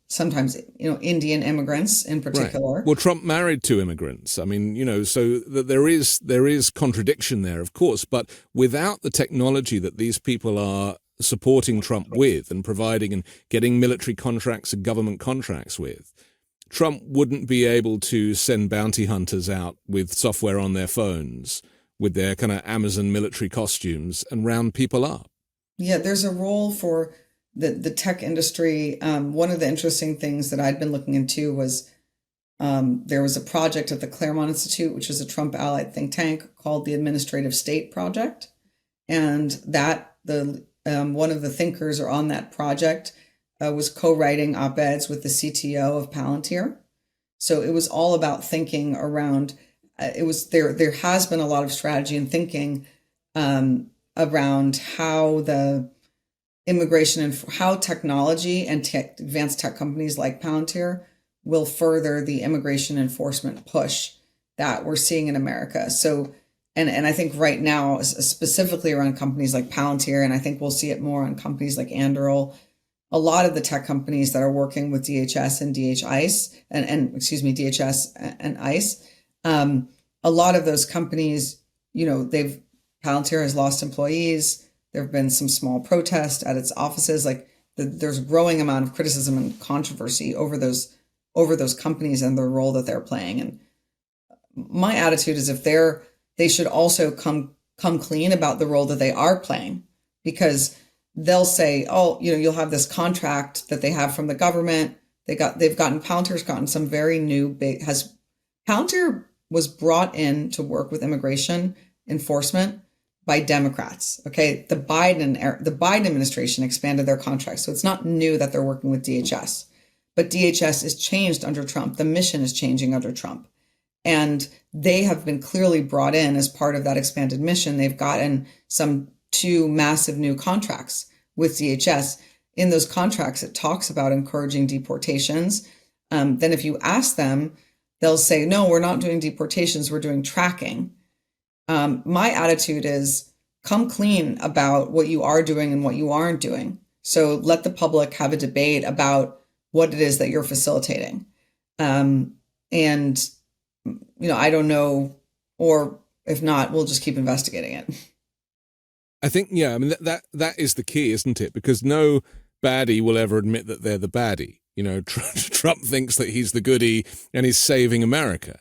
Sometimes, Indian immigrants in particular. Right. Well, Trump married 2 immigrants. I mean, so that there is contradiction there, of course, but without the technology that these people are supporting Trump with and providing and getting military contracts and government contracts with, Trump wouldn't be able to send bounty hunters out with software on their phones with their kind of Amazon military costumes and round people up. Yeah, there's a role for the tech industry. One of the interesting things that I'd been looking into was there was a project at the Claremont Institute, which is a Trump allied think tank, called the Administrative State Project. And that one of the thinkers on that project was co-writing op-eds with the CTO of Palantir. So it was all about thinking around, there has been a lot of strategy and thinking around how the immigration and how technology and advanced tech companies like Palantir will further the immigration enforcement push that we're seeing in America. So, and I think right now, specifically around companies like Palantir, and I think we'll see it more on companies like Anduril, a lot of the tech companies that are working with DHS and DHS and ICE, a lot of those companies, Palantir has lost employees. There have been some small protests at its offices. There's a growing amount of criticism and controversy over those companies and the role that they're playing. And my attitude is, if they should also come clean about the role that they are playing, because they'll say, oh, you'll have this contract that they have from the government. Palantir's gotten some very new Palantir was brought in to work with immigration enforcement by Democrats. Okay. The Biden administration expanded their contracts. So it's not new that they're working with DHS, but DHS is changed under Trump. The mission is changing under Trump. And they have been clearly brought in as part of that expanded mission. They've gotten 2 massive new contracts with DHS. In those contracts, it talks about encouraging deportations. Then if you ask them, they'll say, no, we're not doing deportations, we're doing tracking. My attitude is, come clean about what you are doing and what you aren't doing. So let the public have a debate about what it is that you're facilitating. I don't know, or if not, we'll just keep investigating it. I think, that is the key, isn't it? Because no baddie will ever admit that they're the baddie. Trump thinks that he's the goodie and he's saving America.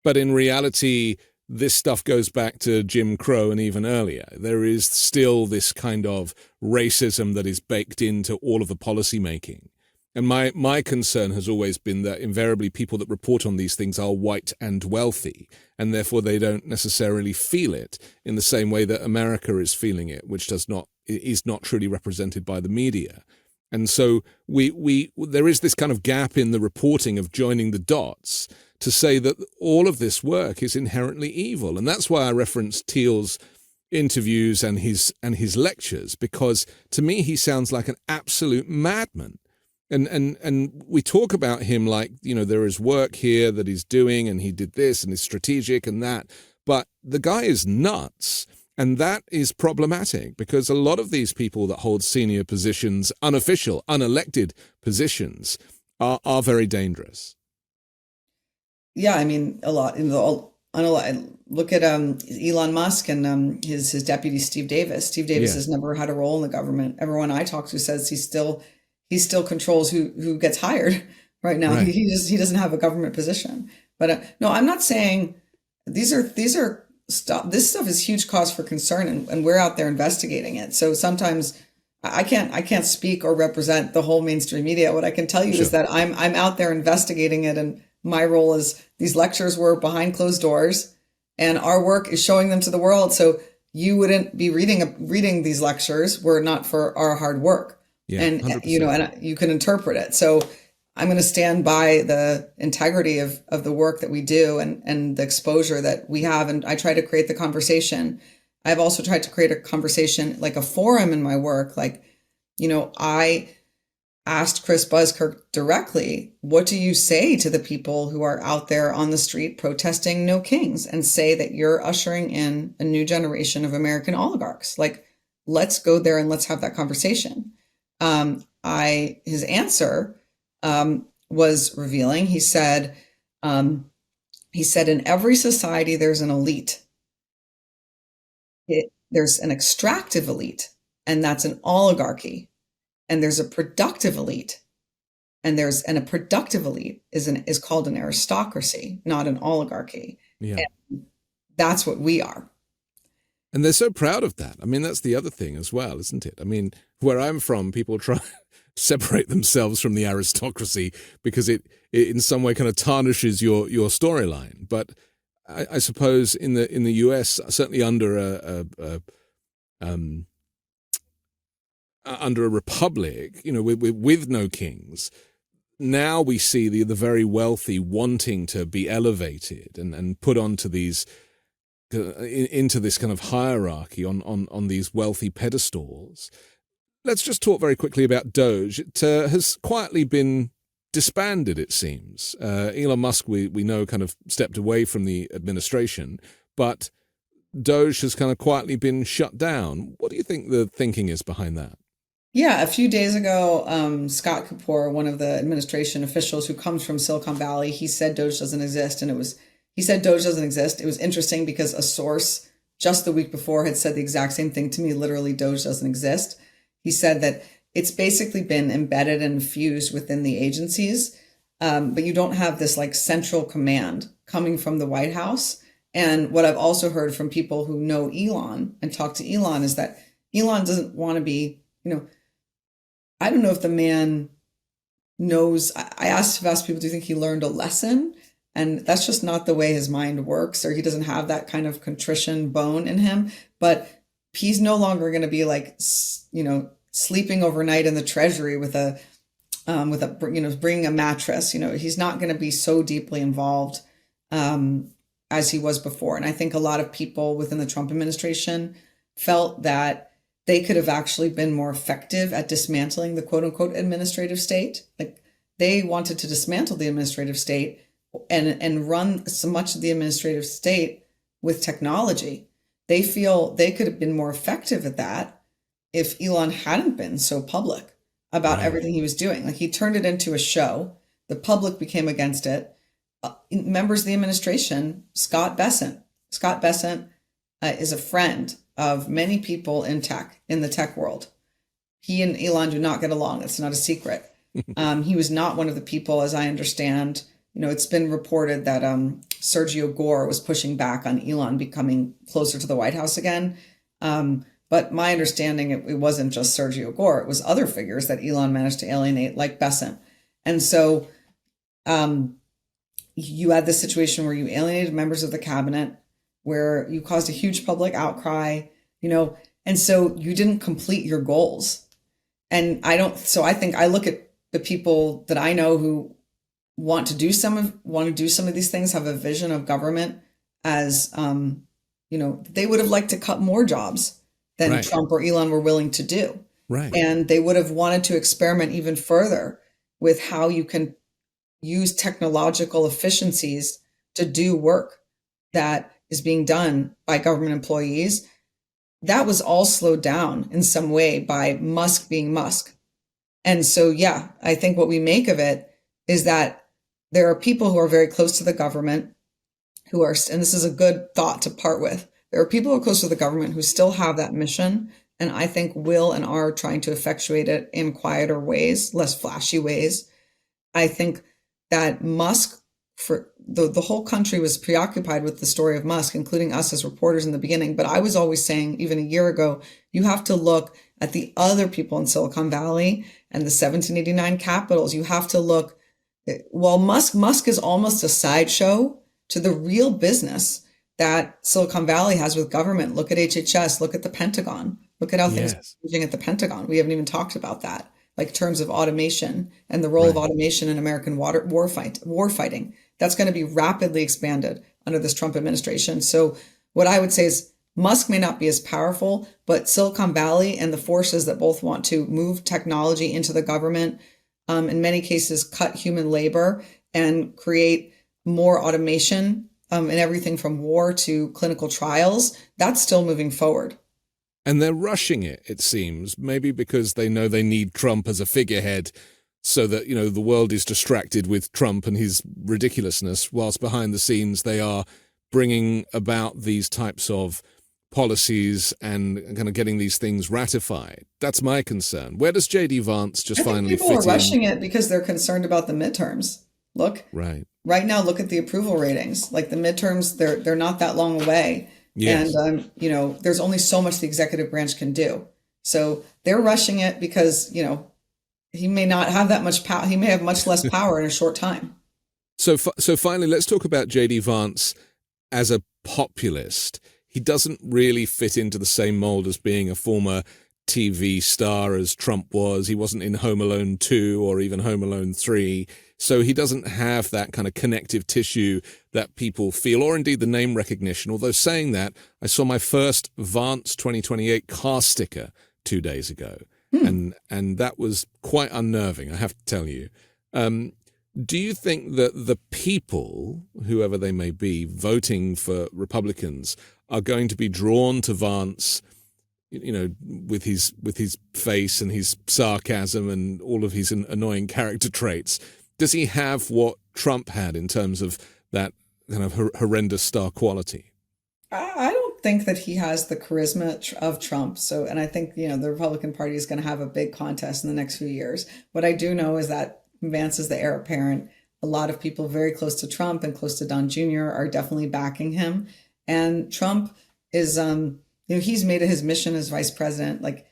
But in reality, this stuff goes back to Jim Crow and even earlier. There is still this kind of racism that is baked into all of the policy making. And my concern has always been that invariably people that report on these things are white and wealthy, and therefore they don't necessarily feel it in the same way that America is feeling it, which is not truly represented by the media. And so there is this kind of gap in the reporting of joining the dots to say that all of this work is inherently evil. And that's why I referenced Thiel's interviews and his lectures, because to me he sounds like an absolute madman. And we talk about him like, there is work here that he's doing and he did this and he's strategic and that. But the guy is nuts. And that is problematic, because a lot of these people that hold senior positions, unofficial, unelected positions, are very dangerous. Yeah, I mean, a lot. Look at Elon Musk and his deputy, Steve Davis. Steve Davis has never had a role in the government. Everyone I talk to says he still controls who gets hired right now. Right. He doesn't have a government position. But no, I'm not saying these are stuff. This stuff is huge cause for concern, and we're out there investigating it. So sometimes I can't speak or represent the whole mainstream media. What I can tell you Sure. is that I'm out there investigating it, and my role is these lectures were behind closed doors, and our work is showing them to the world. So you wouldn't be reading these lectures were not for our hard work, Yeah, and 100%. and you can interpret it. So I'm going to stand by the integrity of the work that we do and the exposure that we have. And I try to create the conversation. I've also tried to create a conversation, like a forum in my work. Like, I asked Chris Buzzkirk directly, what do you say to the people who are out there on the street protesting no kings, and say that you're ushering in a new generation of American oligarchs? Like, let's go there and let's have that conversation. His answer was revealing. He said, in every society, there's an elite. There's an extractive elite, and that's an oligarchy. And there's a productive elite, and a productive elite is called an aristocracy, not an oligarchy. Yeah. And that's what we are. And they're so proud of that. I mean, that's the other thing as well, isn't it? I mean, where I'm from, people try to separate themselves from the aristocracy because it in some way kind of tarnishes your storyline. But I suppose in the US, certainly under a republic, with no kings, now we see the very wealthy wanting to be elevated and put onto these into this kind of hierarchy on these wealthy pedestals. Let's just talk very quickly about Doge. It has quietly been disbanded, it seems. Elon Musk, we know, kind of stepped away from the administration, but Doge has kind of quietly been shut down. What do you think the thinking is behind that? Yeah, a few days ago, Scott Kapoor, one of the administration officials who comes from Silicon Valley, he said Doge doesn't exist, and he said Doge doesn't exist. It was interesting because a source just the week before had said the exact same thing to me. Literally, Doge doesn't exist. He said that it's basically been embedded and fused within the agencies, but you don't have this like central command coming from the White House. And what I've also heard from people who know Elon and talk to Elon is that Elon doesn't want to be, I don't know if the man knows. I've asked people, do you think he learned a lesson? And that's just not the way his mind works, or he doesn't have that kind of contrition bone in him. But he's no longer going to be like, sleeping overnight in the treasury with bringing a mattress. He's not going to be so deeply involved as he was before. And I think a lot of people within the Trump administration felt that they could have actually been more effective at dismantling the quote unquote administrative state. Like, they wanted to dismantle the administrative state and run so much of the administrative state with technology. They feel they could have been more effective at that if Elon hadn't been so public about everything he was doing. Like, he turned it into a show. The public became against it. Members of the administration, Scott Bessent is a friend of many people in the tech world. He and Elon do not get along. It's not a secret. He was not one of the people, as I understand. It's been reported that Sergio Gore was pushing back on Elon becoming closer to the White House again. But my understanding, it wasn't just Sergio Gore. It was other figures that Elon managed to alienate, like Bessent. And so you had this situation where you alienated members of the cabinet, where you caused a huge public outcry, and so you didn't complete your goals. And I think I look at the people that I know who want to do some of these things, have a vision of government as, they would have liked to cut more jobs than Trump or Elon were willing to do. Right. And they would have wanted to experiment even further with how you can use technological efficiencies to do work that is being done by government employees. That was all slowed down in some way by Musk being Musk. And so, yeah, I think what we make of it is that there are people who are very close to the government who are, and this is a good thought to part with, there are people who are close to the government who still have that mission, and I think will and are trying to effectuate it in quieter ways, less flashy ways. I think that Musk for the whole country was preoccupied with the story of Musk, including us as reporters in the beginning. But I was always saying, even a year ago, you have to look at the other people in Silicon Valley and the 1789 capitals. You have to look, while Musk is almost a sideshow to the real business that Silicon Valley has with government. Look at HHS, look at the Pentagon, look at how things are changing at the Pentagon. We haven't even talked about that, like terms of automation and the role of automation in American war fighting. That's going to be rapidly expanded under this Trump administration. So what I would say is Musk may not be as powerful, but Silicon Valley and the forces that both want to move technology into the government, in many cases, cut human labor and create more automation in everything from war to clinical trials, that's still moving forward. And they're rushing it, it seems, maybe because they know they need Trump as a figurehead so that, the world is distracted with Trump and his ridiculousness, whilst behind the scenes they are bringing about these types of policies and kind of getting these things ratified. That's my concern. Where does J.D. Vance just finally fit in? People are rushing it because they're concerned about the midterms. Look, right now, look at the approval ratings. Like the midterms, they're not that long away. Yes. And, there's only so much the executive branch can do. So they're rushing it because, he may not have that much power. He may have much less power in a short time. So finally, let's talk about J.D. Vance as a populist. He doesn't really fit into the same mold as being a former TV star as Trump was. He wasn't in Home Alone 2 or even Home Alone 3. So he doesn't have that kind of connective tissue that people feel, or indeed the name recognition. Although saying that, I saw my first Vance 2028 car sticker 2 days ago. And that was quite unnerving, I have to tell you. Do you think that the people, whoever they may be, voting for Republicans are going to be drawn to Vance, with his face and his sarcasm and all of his annoying character traits? Does he have what Trump had in terms of that kind of horrendous star quality? I don't think that he has the charisma of Trump. And I think, the Republican Party is going to have a big contest in the next few years. What I do know is that Vance is the heir apparent. A lot of people very close to Trump and close to Don Jr. are definitely backing him. And Trump is, he's made it his mission as vice president. Like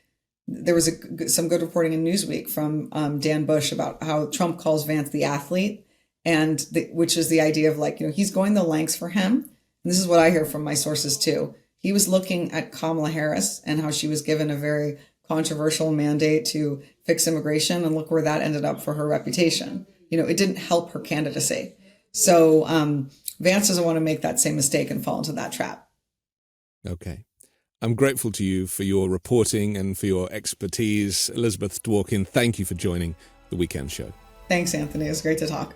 there was some good reporting in Newsweek from Dan Bush about how Trump calls Vance the athlete, and which is the idea of he's going the lengths for him. And this is what I hear from my sources too. He was looking at Kamala Harris and how she was given a very controversial mandate to fix immigration, and look where that ended up for her reputation. It didn't help her candidacy. So Vance doesn't want to make that same mistake and fall into that trap. Okay. I'm grateful to you for your reporting and for your expertise. Elizabeth Dwoskin, thank you for joining the Weekend Show. Thanks, Anthony. It was great to talk.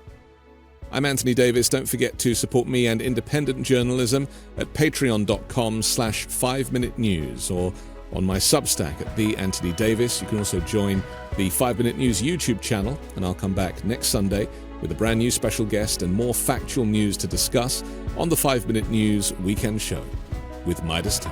I'm Anthony Davis. Don't forget to support me and independent journalism at patreon.com/5 Minute News or on my Substack at The Anthony Davis. You can also join the 5 Minute News YouTube channel, and I'll come back next Sunday with a brand new special guest and more factual news to discuss on the 5 Minute News Weekend Show with Midas Touch.